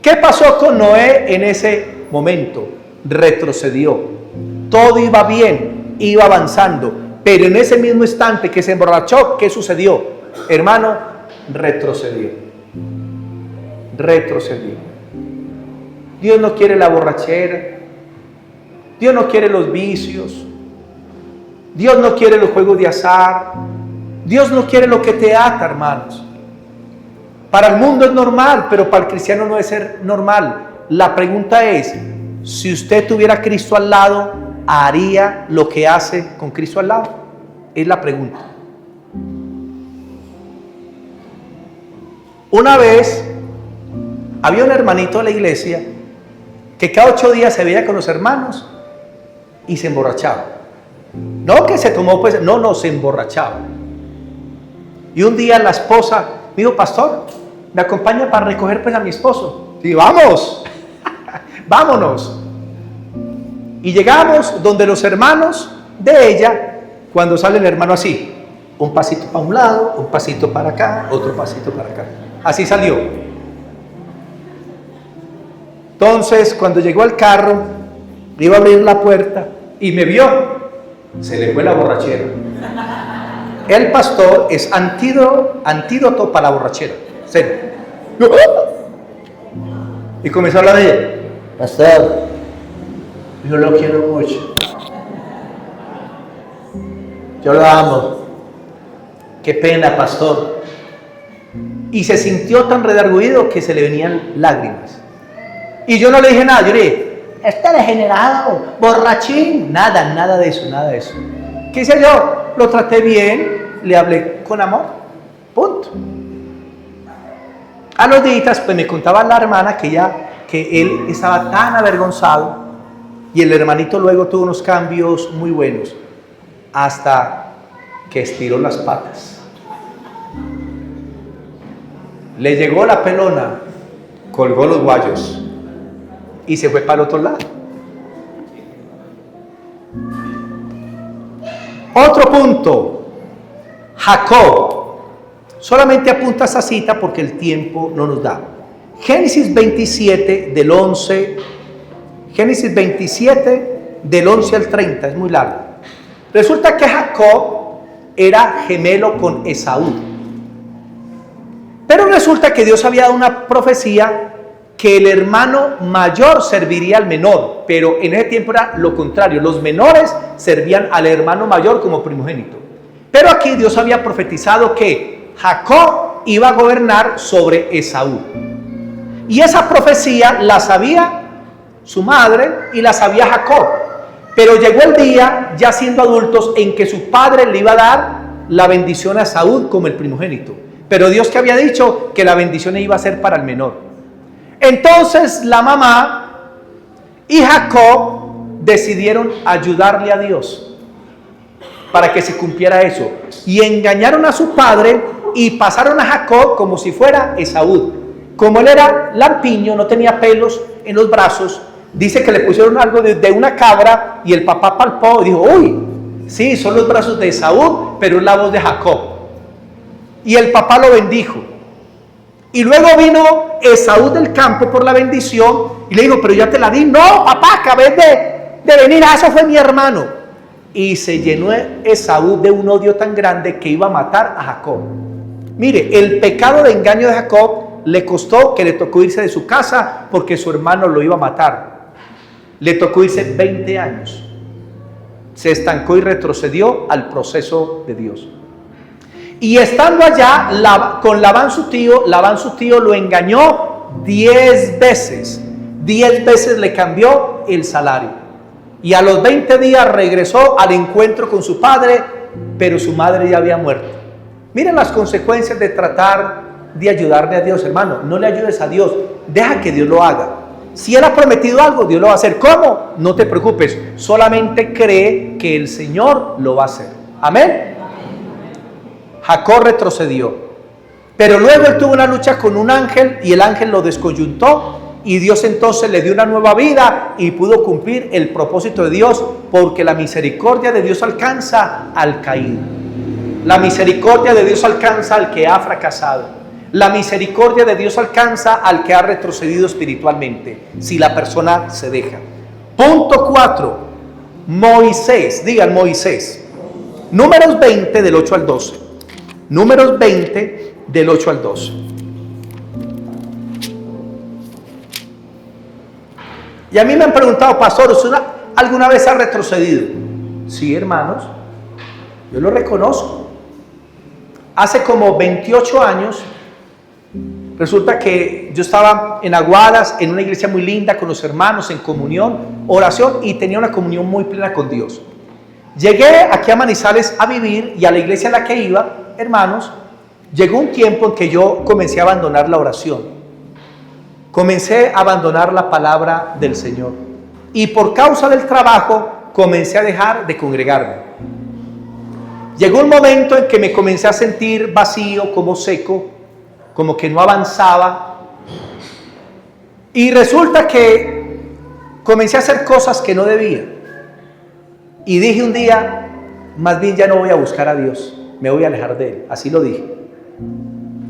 ¿Qué pasó con Noé en ese momento? Retrocedió. Todo iba bien, iba avanzando, pero en ese mismo instante que se emborrachó, ¿qué sucedió? Hermano, retrocedió. Dios no quiere la borrachera, Dios no quiere los vicios, Dios no quiere los juegos de azar, Dios no quiere lo que te ata, hermanos. Para el mundo es normal, pero para el cristiano no debe ser normal. La pregunta es, si usted tuviera a Cristo al lado, ¿haría lo que hace con Cristo al lado? Es la pregunta. Una vez había un hermanito de la iglesia que cada 8 días se veía con los hermanos y se emborrachaba. No que se tomó, pues, no, se emborrachaba. Y un día la esposa me dijo, pastor, ¿me acompaña para recoger pues a mi esposo? Y vamos, vámonos. Y llegamos donde los hermanos de ella, cuando sale el hermano así, un pasito para un lado, un pasito para acá, otro pasito para acá. Así salió. Entonces, cuando llegó al carro, iba a abrir la puerta y me vio, se le fue la borrachera. El pastor es antídoto para la borrachera. ¿Serio? Y comenzó a hablar de ella. Pastor, yo lo quiero mucho. Yo lo amo. Qué pena, pastor. Y se sintió tan redarguido que se le venían lágrimas. Y yo no le dije nada. Yo le dije, está degenerado, borrachín. Nada de eso. ¿Qué hice yo? Lo traté bien, le hablé con amor. Punto. A los días, pues me contaba la hermana que él estaba tan avergonzado y el hermanito luego tuvo unos cambios muy buenos hasta que estiró las patas. Le llegó la pelona, colgó los guayos y se fue para el otro lado. Otro punto, Jacob. Solamente apunta esa cita porque el tiempo no nos da. Génesis 27 del 11 al 30, es muy largo. Resulta que Jacob era gemelo con Esaú. Pero resulta que Dios había dado una profecía que el hermano mayor serviría al menor, pero en ese tiempo era lo contrario, los menores servían al hermano mayor como primogénito. Pero aquí Dios había profetizado que Jacob iba a gobernar sobre Esaú. Y esa profecía la sabía su madre y la sabía Jacob. Pero llegó el día, ya siendo adultos, en que su padre le iba a dar la bendición a Esaú como el primogénito. Pero Dios que había dicho que la bendición iba a ser para el menor. Entonces la mamá y Jacob decidieron ayudarle a Dios para que se cumpliera eso. Y engañaron a su padre y pasaron a Jacob como si fuera Esaú. Como él era lampiño, no tenía pelos en los brazos, dice que le pusieron algo de una cabra y el papá palpó y dijo, uy, sí, son los brazos de Esaú, pero es la voz de Jacob. Y el papá lo bendijo. Y luego vino Esaú del campo por la bendición y le dijo, pero ya te la di. No, papá, acabé de venir, eso fue mi hermano. Y se llenó Esaú de un odio tan grande que iba a matar a Jacob. Mire, el pecado de engaño de Jacob le costó que le tocó irse de su casa porque su hermano lo iba a matar. Le tocó irse 20 años. Se estancó y retrocedió al proceso de Dios. Y estando allá con Labán su tío lo engañó 10 veces. 10 veces le cambió el salario. Y a los 20 días regresó al encuentro con su padre, pero su madre ya había muerto. Miren las consecuencias de tratar de ayudarle a Dios, hermano. No le ayudes a Dios, deja que Dios lo haga. Si Él ha prometido algo, Dios lo va a hacer. ¿Cómo? No te preocupes, solamente cree que el Señor lo va a hacer. Amén. Jacob retrocedió, pero luego él tuvo una lucha con un ángel y el ángel lo descoyuntó, y Dios entonces le dio una nueva vida y pudo cumplir el propósito de Dios, porque la misericordia de Dios alcanza al caído. La misericordia de Dios alcanza al que ha fracasado. La misericordia de Dios alcanza al que ha retrocedido espiritualmente, si la persona se deja. Punto 4. Moisés, digan Moisés. Números 20 del 8 al 12. Números 20 del 8 al 12. Y a mí me han preguntado, pastor, ¿usted alguna vez ha retrocedido? Sí, hermanos, yo lo reconozco. Hace como 28 años, resulta que yo estaba en Aguadas, en una iglesia muy linda, con los hermanos, en comunión, oración, y tenía una comunión muy plena con Dios. Llegué aquí a Manizales a vivir, y a la iglesia en la que iba, hermanos, llegó un tiempo en que yo comencé a abandonar la oración. Comencé a abandonar la palabra del Señor. Y por causa del trabajo, comencé a dejar de congregarme. Llegó un momento en que me comencé a sentir vacío, como seco, como que no avanzaba. Y resulta que comencé a hacer cosas que no debía. Y dije un día, más bien ya no voy a buscar a Dios, me voy a alejar de Él. Así lo dije.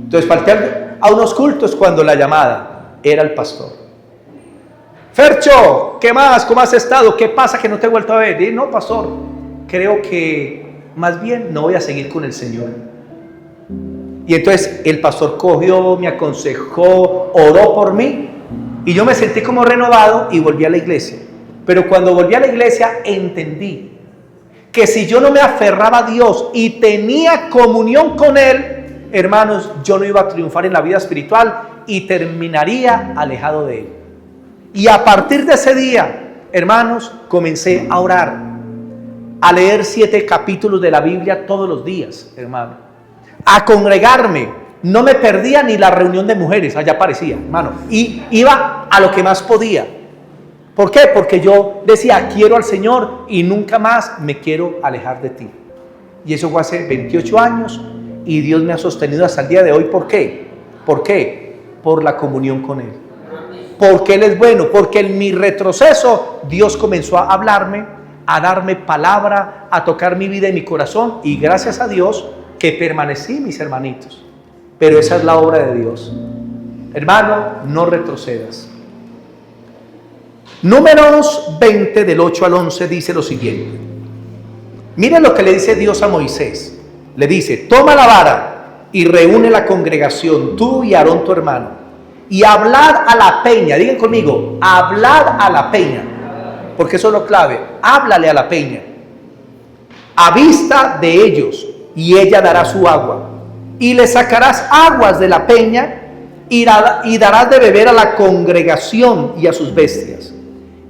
Entonces falté a unos cultos cuando la llamada era el pastor. Fercho, ¿qué más? ¿Cómo has estado? ¿Qué pasa que no te he vuelto a ver? Y no, pastor, creo que más bien no voy a seguir con el Señor. Y entonces el pastor cogió, me aconsejó, oró por mí, y yo me sentí como renovado y volví a la iglesia. Pero cuando volví a la iglesia entendí que si yo no me aferraba a Dios y tenía comunión con Él, hermanos, yo no iba a triunfar en la vida espiritual y terminaría alejado de Él. Y a partir de ese día, hermanos, comencé a orar, a leer 7 capítulos de la Biblia todos los días, hermano, a congregarme. No me perdía ni la reunión de mujeres, allá aparecía, hermano, y iba a lo que más podía. ¿Por qué? Porque yo decía, quiero al Señor y nunca más me quiero alejar de ti. Y eso fue hace 28 años y Dios me ha sostenido hasta el día de hoy. ¿Por qué? ¿Por qué? Por la comunión con Él. Porque Él es bueno, porque en mi retroceso Dios comenzó a hablarme, a darme palabra, a tocar mi vida y mi corazón, y gracias a Dios que permanecí, mis hermanitos. Pero esa es la obra de Dios. Hermano, no retrocedas. Números 20 del 8 al 11 dice lo siguiente. Miren lo que le dice Dios a Moisés. Le dice, toma la vara y reúne la congregación, tú y Aarón tu hermano, y hablad a la peña. Digan conmigo, hablad a la peña, porque eso es lo clave. Háblale a la peña a vista de ellos, y ella dará su agua, y le sacarás aguas de la peña y darás de beber a la congregación y a sus bestias.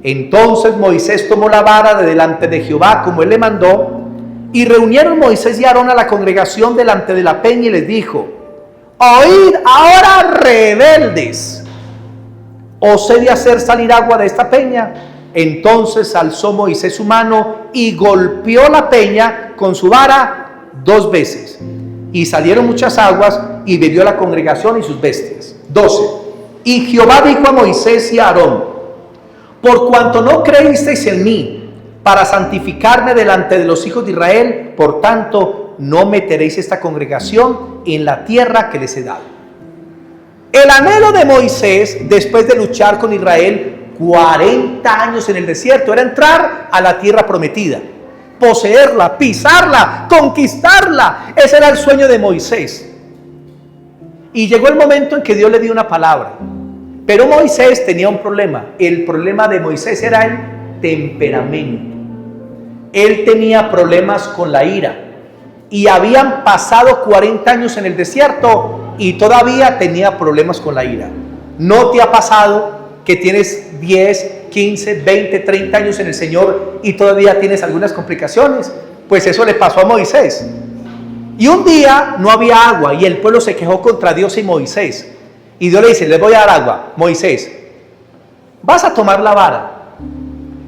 Entonces Moisés tomó la vara de delante de Jehová como él le mandó, y reunieron Moisés y Aarón a la congregación delante de la peña, y les dijo, oíd ahora, rebeldes, ¿os he de hacer salir agua de esta peña? Entonces alzó Moisés su mano y golpeó la peña con su vara 2 veces, y salieron muchas aguas, y bebió la congregación y sus bestias. 12. Y Jehová dijo a Moisés y a Aarón, por cuanto no creísteis en mí para santificarme delante de los hijos de Israel, por tanto no meteréis esta congregación en la tierra que les he dado. El anhelo de Moisés, después de luchar con Israel 40 años en el desierto, era entrar a la tierra prometida, poseerla, pisarla, conquistarla. Ese era el sueño de Moisés. Y llegó el momento en que Dios le dio una palabra. Pero Moisés tenía un problema. El problema de Moisés era el temperamento. Él tenía problemas con la ira. y habían pasado 40 años en el desierto y todavía tenía problemas con la ira. ¿No te ha pasado que tienes 10, 15, 20, 30 años en el Señor y todavía tienes algunas complicaciones? Pues eso le pasó a Moisés. Y un día no había agua y el pueblo se quejó contra Dios y Moisés. Y Dios le dice: les voy a dar agua. Moisés, vas a tomar la vara,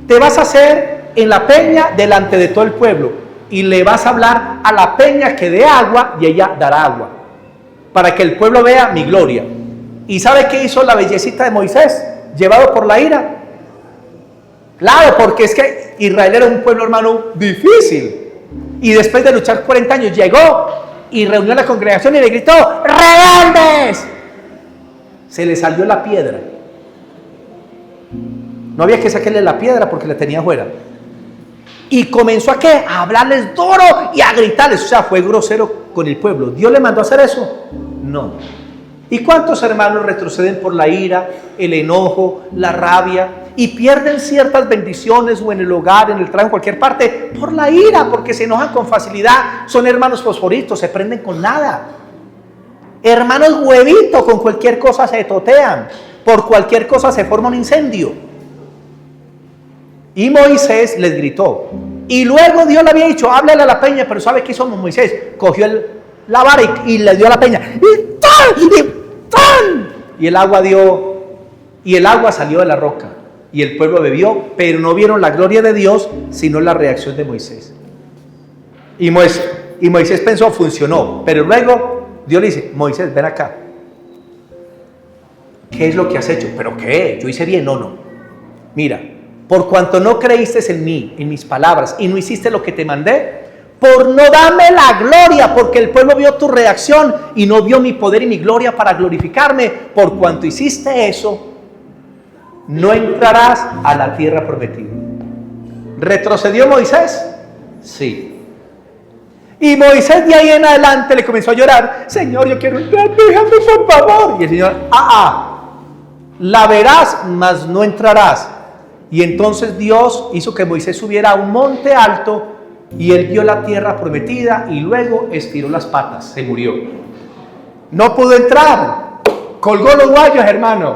te vas a hacer en la peña delante de todo el pueblo y le vas a hablar a la peña que dé agua y ella dará agua, para que el pueblo vea mi gloria. ¿Y sabe qué hizo la bellecita de Moisés, llevado por la ira? Claro, porque es que Israel era un pueblo, hermano, difícil. Y después de luchar 40 años llegó y reunió a la congregación y le gritó: ¡rebeldes! Se le salió la piedra. No había que sacarle la piedra porque la tenía fuera. Y comenzó a ¿qué? A hablarles duro y a gritarles. O sea, fue grosero con el pueblo. ¿Dios le mandó a hacer eso? No. ¿Y cuántos hermanos retroceden por la ira, el enojo, la rabia y pierden ciertas bendiciones o en el hogar, en el trabajo, en cualquier parte por la ira, porque se enojan con facilidad? Son hermanos fosforitos, se prenden con nada. Hermanos huevitos, con cualquier cosa se totean, por cualquier cosa se forma un incendio. Y Moisés les gritó. Y luego Dios le había dicho: háblale a la peña. Pero ¿sabe qué hizo Moisés? Cogió la vara y le dio a la peña. ¡Y tan! ¡Y tan! Y el agua salió de la roca. Y el pueblo bebió, pero no vieron la gloria de Dios, sino la reacción de Moisés. Y Moisés pensó: funcionó. Pero luego Dios le dice: Moisés, ven acá. ¿Qué es lo que has hecho? ¿Pero qué? ¿Yo hice bien? No. Mira, por cuanto no creíste en mí, en mis palabras, y no hiciste lo que te mandé, por no darme la gloria, porque el pueblo vio tu reacción y no vio mi poder y mi gloria para glorificarme, por cuanto hiciste eso, no entrarás a la tierra prometida. ¿Retrocedió Moisés? Sí. Y Moisés de ahí en adelante le comenzó a llorar: Señor, yo quiero entrar, déjame por favor. Y el Señor: la verás, mas no entrarás. Y entonces Dios hizo que Moisés subiera a un monte alto y él vio la tierra prometida y luego estiró las patas, se murió. No pudo entrar, colgó los guayos, hermano.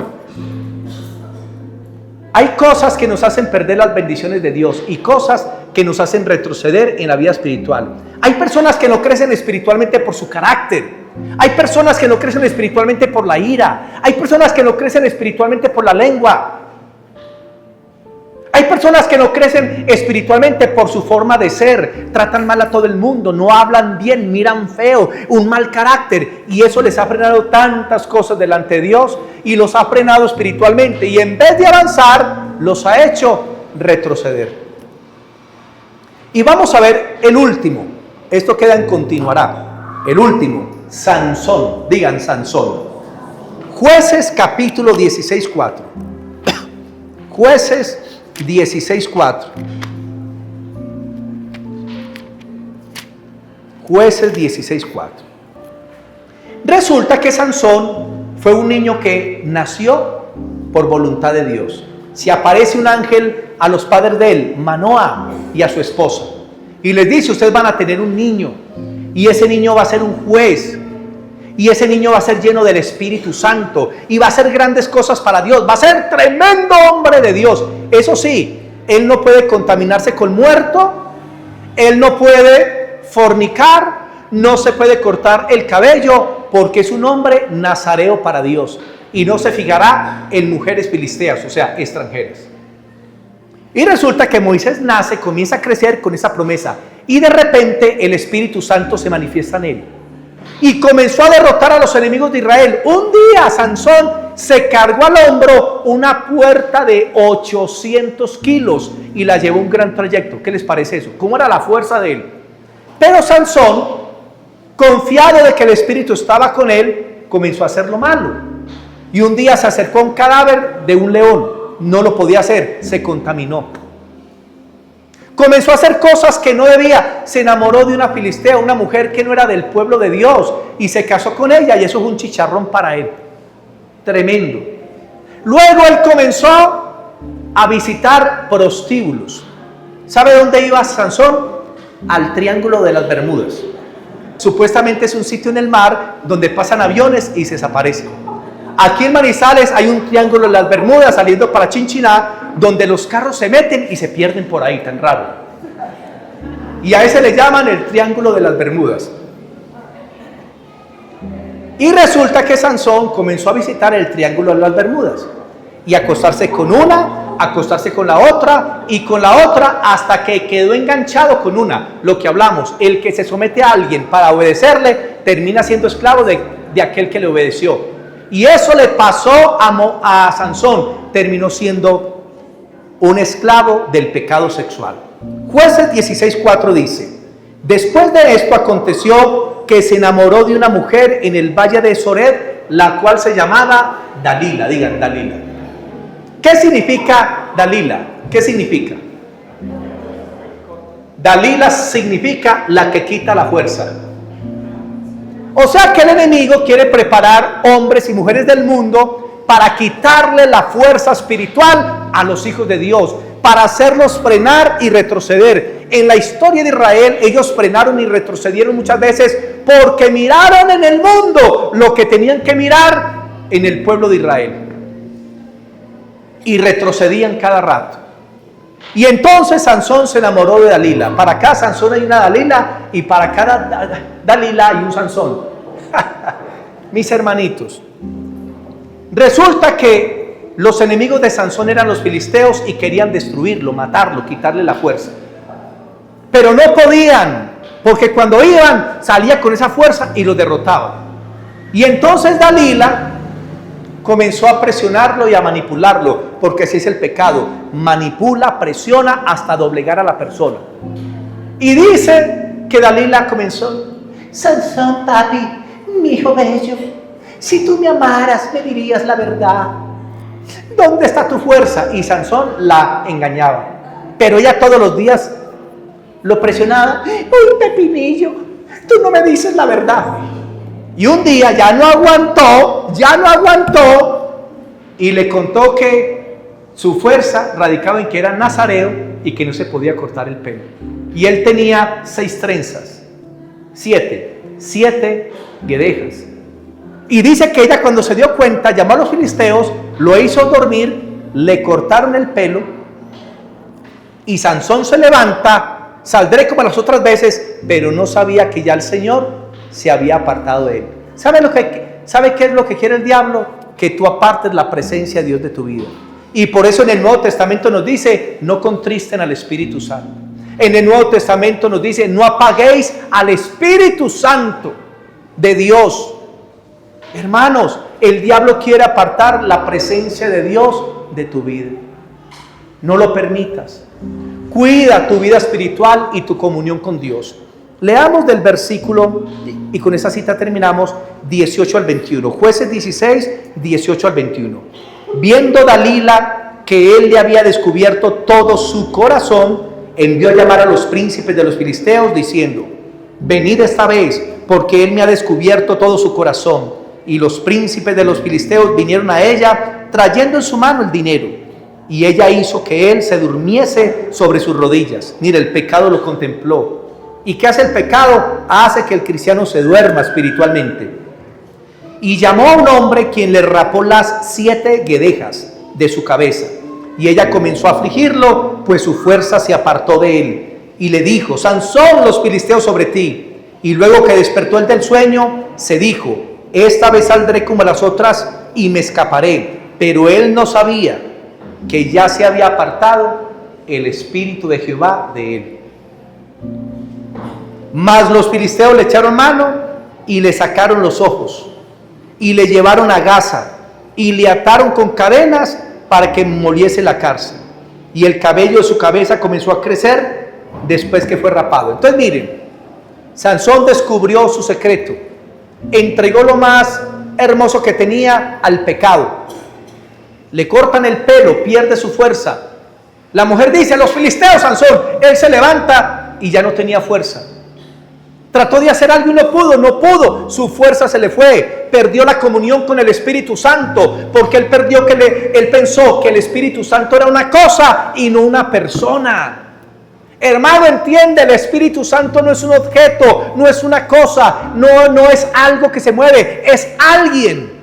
Hay cosas que nos hacen perder las bendiciones de Dios y cosas que nos hacen retroceder en la vida espiritual. Hay personas que no crecen espiritualmente por su carácter. Hay personas que no crecen espiritualmente por la ira. Hay personas que no crecen espiritualmente por la lengua. Hay personas que no crecen espiritualmente por su forma de ser. Tratan mal a todo el mundo, no hablan bien, miran feo, un mal carácter. Y eso les ha frenado tantas cosas delante de Dios y los ha frenado espiritualmente. Y en vez de avanzar, los ha hecho retroceder. Y vamos a ver el último. Esto queda en continuará. El último, Sansón. Digan Sansón. Jueces capítulo 16:4. Jueces 16:4. Jueces 16:4. Resulta que Sansón fue un niño que nació por voluntad de Dios. Se aparece un ángel a los padres de él, Manoah, y a su esposa, y les dice: ustedes van a tener un niño, y ese niño va a ser un juez, y ese niño va a ser lleno del Espíritu Santo, y va a hacer grandes cosas para Dios, va a ser tremendo hombre de Dios. Eso sí, él no puede contaminarse con muerto, él no puede fornicar, no se puede cortar el cabello, porque es un hombre nazareo para Dios, y no se fijará en mujeres filisteas, o sea, extranjeras. Y resulta que Moisés nace, comienza a crecer con esa promesa, y de repente el Espíritu Santo se manifiesta en él, y comenzó a derrotar a los enemigos de Israel. Un día Sansón se cargó al hombro una puerta de 800 kilos y la llevó un gran trayecto. ¿Qué les parece eso? ¿Cómo era la fuerza de él? Pero Sansón, confiado de que el Espíritu estaba con él, comenzó a hacer lo malo. Y un día se acercó a un cadáver de un león. No lo podía hacer, se contaminó. Comenzó a hacer cosas que no debía. Se enamoró de una filistea, una mujer que no era del pueblo de Dios, y se casó con ella, y eso es un chicharrón para él. Tremendo. Luego él comenzó a visitar prostíbulos. ¿Sabe dónde iba Sansón? Al Triángulo de las Bermudas. supuestamente es un sitio en el mar donde pasan aviones y se desaparecen. Aquí en Manizales hay un triángulo en las Bermudas saliendo para Chinchiná, donde los carros se meten y se pierden por ahí, tan raro. Y a ese le llaman el triángulo de las Bermudas. Y resulta que Sansón comenzó a visitar el triángulo de las Bermudas y acostarse con una, acostarse con la otra y con la otra, hasta que quedó enganchado con una. Lo que hablamos, el que se somete a alguien para obedecerle termina siendo esclavo de aquel que le obedeció. Y eso le pasó a Sansón, terminó siendo un esclavo del pecado sexual. Jueces 16:4 dice: después de esto aconteció que se enamoró de una mujer en el valle de Sored, la cual se llamaba Dalila. Digan, Dalila. ¿Qué significa Dalila? ¿Qué significa? Dalila significa la que quita la fuerza. O sea que el enemigo quiere preparar hombres y mujeres del mundo para quitarle la fuerza espiritual a los hijos de Dios, para hacerlos frenar y retroceder. En la historia de Israel, ellos frenaron y retrocedieron muchas veces porque miraron en el mundo lo que tenían que mirar en el pueblo de Israel. Y retrocedían cada rato. Y entonces Sansón se enamoró de Dalila. Para acá Sansón hay una Dalila y para cada Dalila hay un Sansón. Mis hermanitos, resulta que los enemigos de Sansón eran los filisteos y querían destruirlo, matarlo, quitarle la fuerza. Pero no podían, porque cuando iban salía con esa fuerza y los derrotaban. Y entonces Dalila comenzó a presionarlo y a manipularlo, porque así es el pecado: manipula, presiona hasta doblegar a la persona. Y dice que Dalila comenzó: Sansón, papi, mi hijo bello, si tú me amaras me dirías la verdad. ¿Dónde está tu fuerza? Y Sansón la engañaba, pero ella todos los días lo presionaba: uy, Pepinillo, tú no me dices la verdad. Y un día ya no aguantó y le contó que su fuerza radicaba en que era nazareo y que no se podía cortar el pelo. Y él tenía 6 trenzas, 7 guedejas. Y dice que ella, cuando se dio cuenta, llamó a los filisteos, lo hizo dormir, le cortaron el pelo y Sansón se levanta: saldré como las otras veces, pero no sabía que ya el Señor se había apartado de él. ¿Sabe qué es lo que quiere el diablo? Que tú apartes la presencia de Dios de tu vida. Y por eso en el Nuevo Testamento nos dice: no contristen al Espíritu Santo. En el Nuevo Testamento nos dice: no apaguéis al Espíritu Santo de Dios. Hermanos, el diablo quiere apartar la presencia de Dios de tu vida. No lo permitas. Cuida tu vida espiritual y tu comunión con Dios. Leamos del versículo, y con esa cita terminamos, 18 al 21. Jueces 16, 18 al 21. Viendo Dalila que él le había descubierto todo su corazón, envió a llamar a los príncipes de los filisteos, diciendo: venid esta vez, porque él me ha descubierto todo su corazón. Y los príncipes de los filisteos vinieron a ella, trayendo en su mano el dinero. Y ella hizo que él se durmiese sobre sus rodillas. Mira, el pecado lo contempló. ¿Y qué hace el pecado? Hace que el cristiano se duerma espiritualmente. Y llamó a un hombre, quien le rapó las 7 guedejas de su cabeza. Y ella comenzó a afligirlo, pues su fuerza se apartó de él. Y le dijo: Sansón, los filisteos sobre ti. Y luego que despertó él del sueño, se dijo: esta vez saldré como las otras y me escaparé. Pero él no sabía que ya se había apartado el Espíritu de Jehová de él. Mas los filisteos le echaron mano y le sacaron los ojos y le llevaron a Gaza y le ataron con cadenas para que moliese la cárcel. Y el cabello de su cabeza comenzó a crecer después que fue rapado. Entonces miren, Sansón descubrió su secreto. Entregó lo más hermoso que tenía al pecado. Le cortan el pelo, pierde su fuerza. La mujer dice: los filisteos, Sansón. Él se levanta y ya no tenía fuerza. Trató de hacer algo y no pudo. Su fuerza se le fue. Perdió la comunión con el Espíritu Santo, porque él pensó que el Espíritu Santo era una cosa y no una persona. Hermano, entiende, el Espíritu Santo no es un objeto, no es una cosa, no es algo que se mueve, es alguien.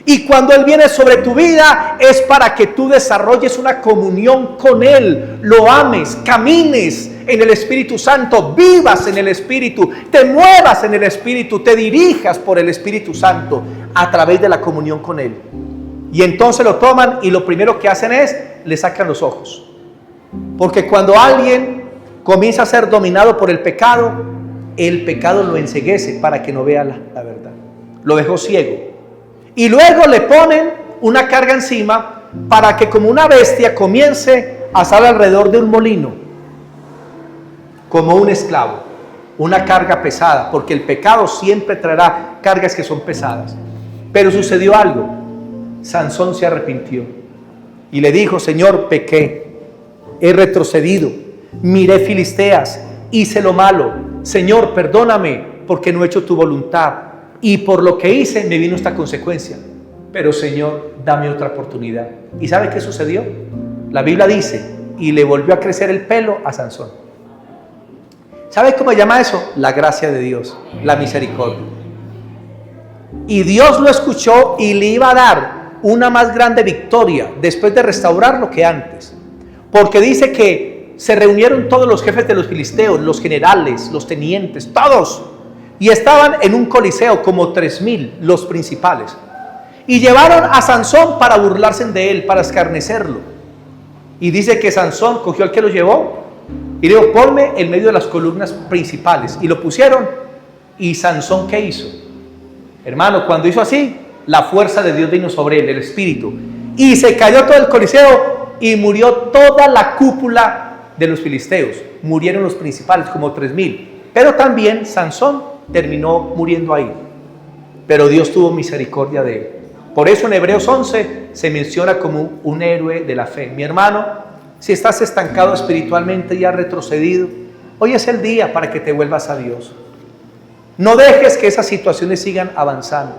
Y cuando Él viene sobre tu vida es para que tú desarrolles una comunión con Él, lo ames, camines en el Espíritu Santo, vivas en el Espíritu, te muevas en el Espíritu, te dirijas por el Espíritu Santo a través de la comunión con Él. Y entonces lo toman y lo primero que hacen es, le sacan los ojos. Porque cuando alguien comienza a ser dominado por el pecado lo enceguece para que no vea la verdad. Lo dejó ciego. Y luego le ponen una carga encima para que como una bestia comience a estar alrededor de un molino, como un esclavo, una carga pesada, porque el pecado siempre traerá cargas que son pesadas. Pero sucedió algo. Sansón se arrepintió y le dijo: Señor, pequé, he retrocedido, miré filisteas, hice lo malo. Señor, perdóname porque no he hecho tu voluntad. Y por lo que hice me vino esta consecuencia. Pero Señor, dame otra oportunidad. ¿Y sabe qué sucedió? La Biblia dice, y le volvió a crecer el pelo a Sansón. ¿Sabe cómo se llama eso? La gracia de Dios, la misericordia. Y Dios lo escuchó y le iba a dar una más grande victoria después de restaurarlo que antes. Porque dice que se reunieron todos los jefes de los filisteos, los generales, los tenientes, todos. Y estaban en un coliseo como 3,000 los principales. Y llevaron a Sansón para burlarse de él, para escarnecerlo. Y dice que Sansón cogió al que lo llevó y le dijo: ponme en medio de las columnas principales. Y lo pusieron. ¿Y Sansón qué hizo? Hermano, cuando hizo así, la fuerza de Dios vino sobre él, el Espíritu. Y se cayó todo el coliseo y murió toda la cúpula de los filisteos. Murieron los principales, como 3,000. Pero también Sansón terminó muriendo ahí. Pero Dios tuvo misericordia de él. Por eso en Hebreos 11 se menciona como un héroe de la fe. Mi hermano, si estás estancado espiritualmente y has retrocedido, hoy es el día para que te vuelvas a Dios. No dejes que esas situaciones sigan avanzando.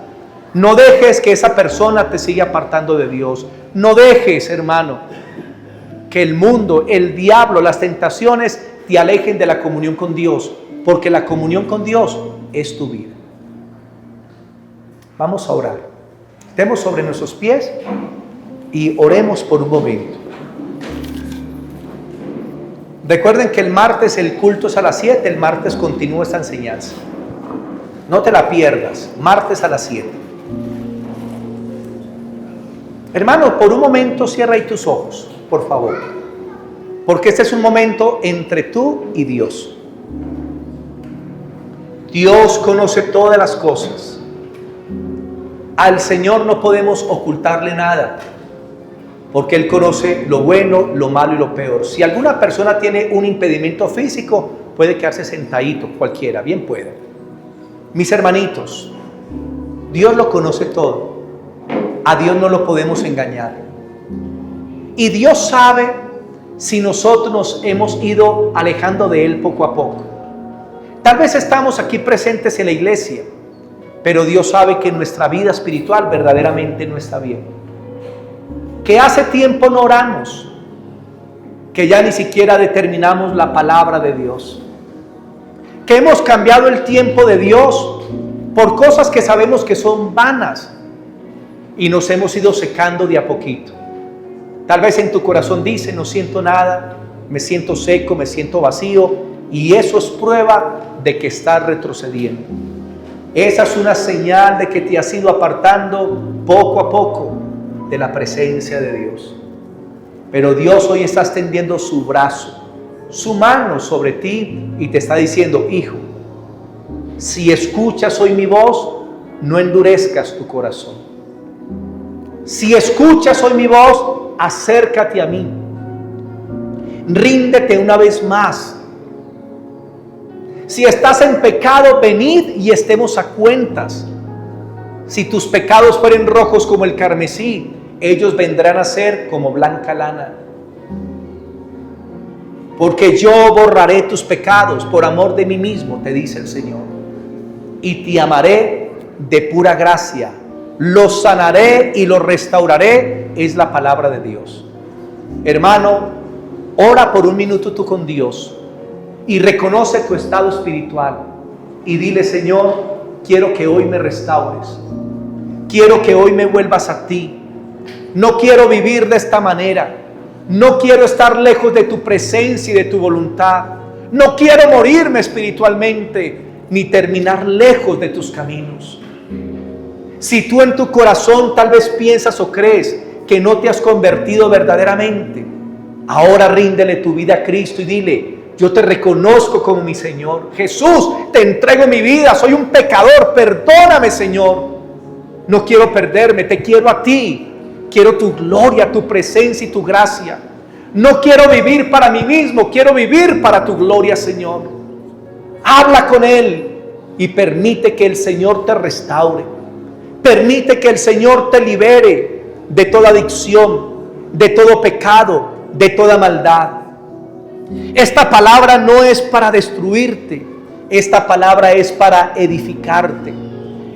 No dejes que esa persona te siga apartando de Dios. No dejes, hermano, que el mundo, el diablo, las tentaciones te alejen de la comunión con Dios, porque la comunión con Dios es tu vida. Vamos a orar. Estemos sobre nuestros pies y oremos por un momento. Recuerden que el martes el culto es a las 7, el martes continúa esta enseñanza. No te la pierdas, martes a las 7. Hermano, por un momento cierra ahí tus ojos, por favor. Porque este es un momento entre tú y Dios. Dios conoce todas las cosas. Al Señor no podemos ocultarle nada, porque Él conoce lo bueno, lo malo y lo peor. Si alguna persona tiene un impedimento físico, puede quedarse sentadito, cualquiera, bien pueda. Mis hermanitos, Dios lo conoce todo. A Dios no lo podemos engañar. Y Dios sabe si nosotros nos hemos ido alejando de Él poco a poco. Tal vez estamos aquí presentes en la iglesia, pero Dios sabe que nuestra vida espiritual verdaderamente no está bien. Que hace tiempo no oramos, que ya ni siquiera determinamos la palabra de Dios, que hemos cambiado el tiempo de Dios por cosas que sabemos que son vanas y nos hemos ido secando de a poquito. Tal vez en tu corazón dice: no siento nada, me siento seco, me siento vacío, y eso es prueba de que estás retrocediendo. Esa es una señal de que te has ido apartando poco a poco de la presencia de Dios. Pero Dios hoy está extendiendo su brazo, su mano sobre ti y te está diciendo: hijo, si escuchas hoy mi voz, no endurezcas tu corazón. Si escuchas hoy mi voz, acércate a mí. Ríndete una vez más. Si estás en pecado, venid y estemos a cuentas. Si tus pecados fueren rojos como el carmesí, ellos vendrán a ser como blanca lana. Porque yo borraré tus pecados por amor de mí mismo, te dice el Señor. Y te amaré de pura gracia. Los sanaré y los restauraré, es la palabra de Dios. Hermano, ora por un minuto tú con Dios y reconoce tu estado espiritual y dile: Señor, quiero que hoy me restaures. Quiero que hoy me vuelvas a ti. No quiero vivir de esta manera. No quiero estar lejos de tu presencia y de tu voluntad. No quiero morirme espiritualmente ni terminar lejos de tus caminos. Si tú en tu corazón tal vez piensas o crees que no te has convertido verdaderamente, ahora ríndele tu vida a Cristo y dile: yo te reconozco como mi Señor. Jesús, te entrego mi vida, soy un pecador, perdóname, Señor. No quiero perderme, te quiero a ti. Quiero tu gloria, tu presencia y tu gracia. No quiero vivir para mí mismo, quiero vivir para tu gloria, Señor. Habla con Él y permite que el Señor te restaure. Permite que el Señor te libere de toda adicción, de todo pecado, de toda maldad. Esta palabra no es para destruirte, esta palabra es para edificarte.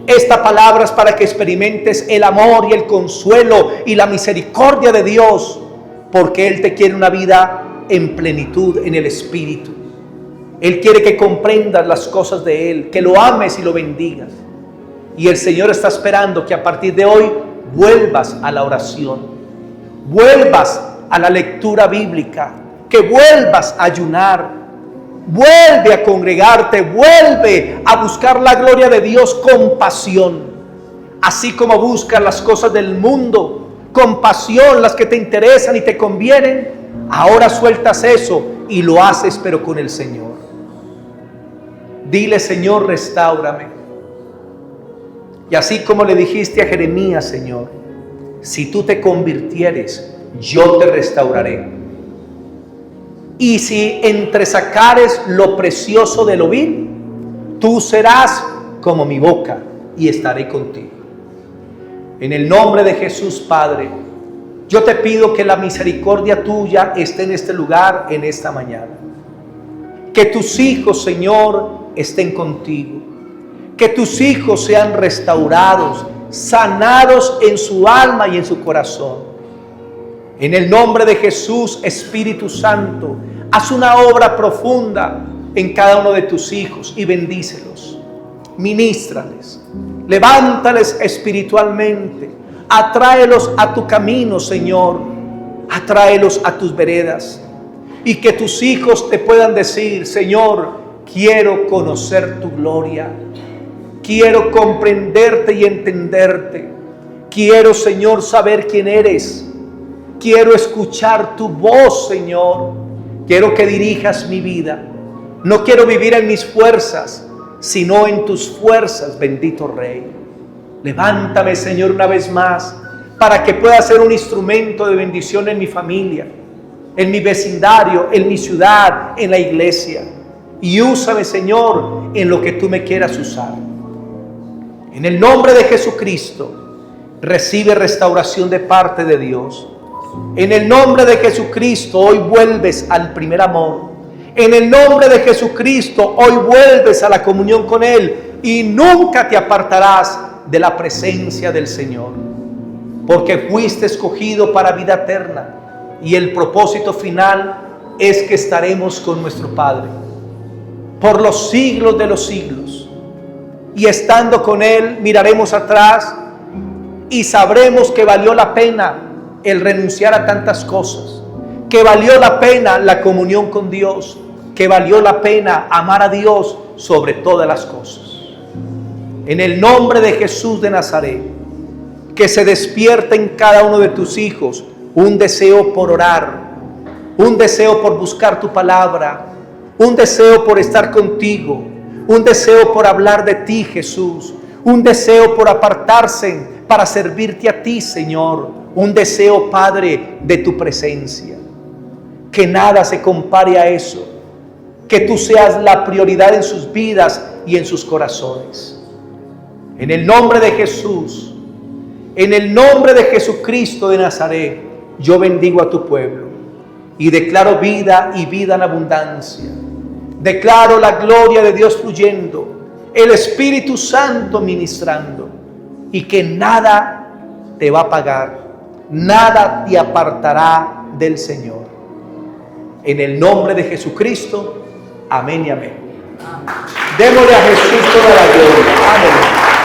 Esta palabra es para que experimentes el amor y el consuelo y la misericordia de Dios, porque Él te quiere una vida en plenitud en el Espíritu. Él quiere que comprendas las cosas de Él, que lo ames y lo bendigas. Y el Señor está esperando que a partir de hoy vuelvas a la oración, vuelvas a la lectura bíblica, que vuelvas a ayunar, vuelve a congregarte, vuelve a buscar la gloria de Dios con pasión. Así como buscas las cosas del mundo con pasión, las que te interesan y te convienen, ahora sueltas eso y lo haces pero con el Señor. Dile: Señor, restáurame. Y así como le dijiste a Jeremías: Señor, si tú te convirtieres, yo te restauraré. Y si entresacares lo precioso de lo vil, tú serás como mi boca y estaré contigo. En el nombre de Jesús, Padre, yo te pido que la misericordia tuya esté en este lugar, en esta mañana. Que tus hijos, Señor, estén contigo. Que tus hijos sean restaurados, sanados en su alma y en su corazón. En el nombre de Jesús, Espíritu Santo, haz una obra profunda en cada uno de tus hijos y bendícelos. Ministrales, levántales espiritualmente, atráelos a tu camino, Señor, atráelos a tus veredas, y que tus hijos te puedan decir: Señor, quiero conocer tu gloria, quiero comprenderte y entenderte, quiero, Señor, saber quién eres. Quiero escuchar tu voz, Señor. Quiero que dirijas mi vida. No quiero vivir en mis fuerzas, sino en tus fuerzas, bendito Rey. Levántame, Señor, una vez más, para que pueda ser un instrumento de bendición en mi familia, en mi vecindario, en mi ciudad, en la iglesia. Y úsame, Señor, en lo que tú me quieras usar. En el nombre de Jesucristo, recibe restauración de parte de Dios. En el nombre de Jesucristo, hoy vuelves al primer amor. En el nombre de Jesucristo, hoy vuelves a la comunión con Él y nunca te apartarás de la presencia del Señor, porque fuiste escogido para vida eterna y el propósito final es que estaremos con nuestro Padre por los siglos de los siglos. Y estando con Él, miraremos atrás y sabremos que valió la pena el renunciar a tantas cosas, que valió la pena la comunión con Dios, que valió la pena amar a Dios sobre todas las cosas. En el nombre de Jesús de Nazaret, que se despierte en cada uno de tus hijos un deseo por orar, un deseo por buscar tu palabra, un deseo por estar contigo, un deseo por hablar de ti, Jesús, un deseo por apartarse para servirte a ti, Señor. Un deseo, Padre, de tu presencia. Que nada se compare a eso. Que tú seas la prioridad en sus vidas y en sus corazones. En el nombre de Jesús, en el nombre de Jesucristo de Nazaret, yo bendigo a tu pueblo y declaro vida y vida en abundancia. Declaro la gloria de Dios fluyendo, el Espíritu Santo ministrando, y que nada te va a pagar. Nada te apartará del Señor. En el nombre de Jesucristo, Amén y amén. Démosle a Jesús toda la gloria. Amén.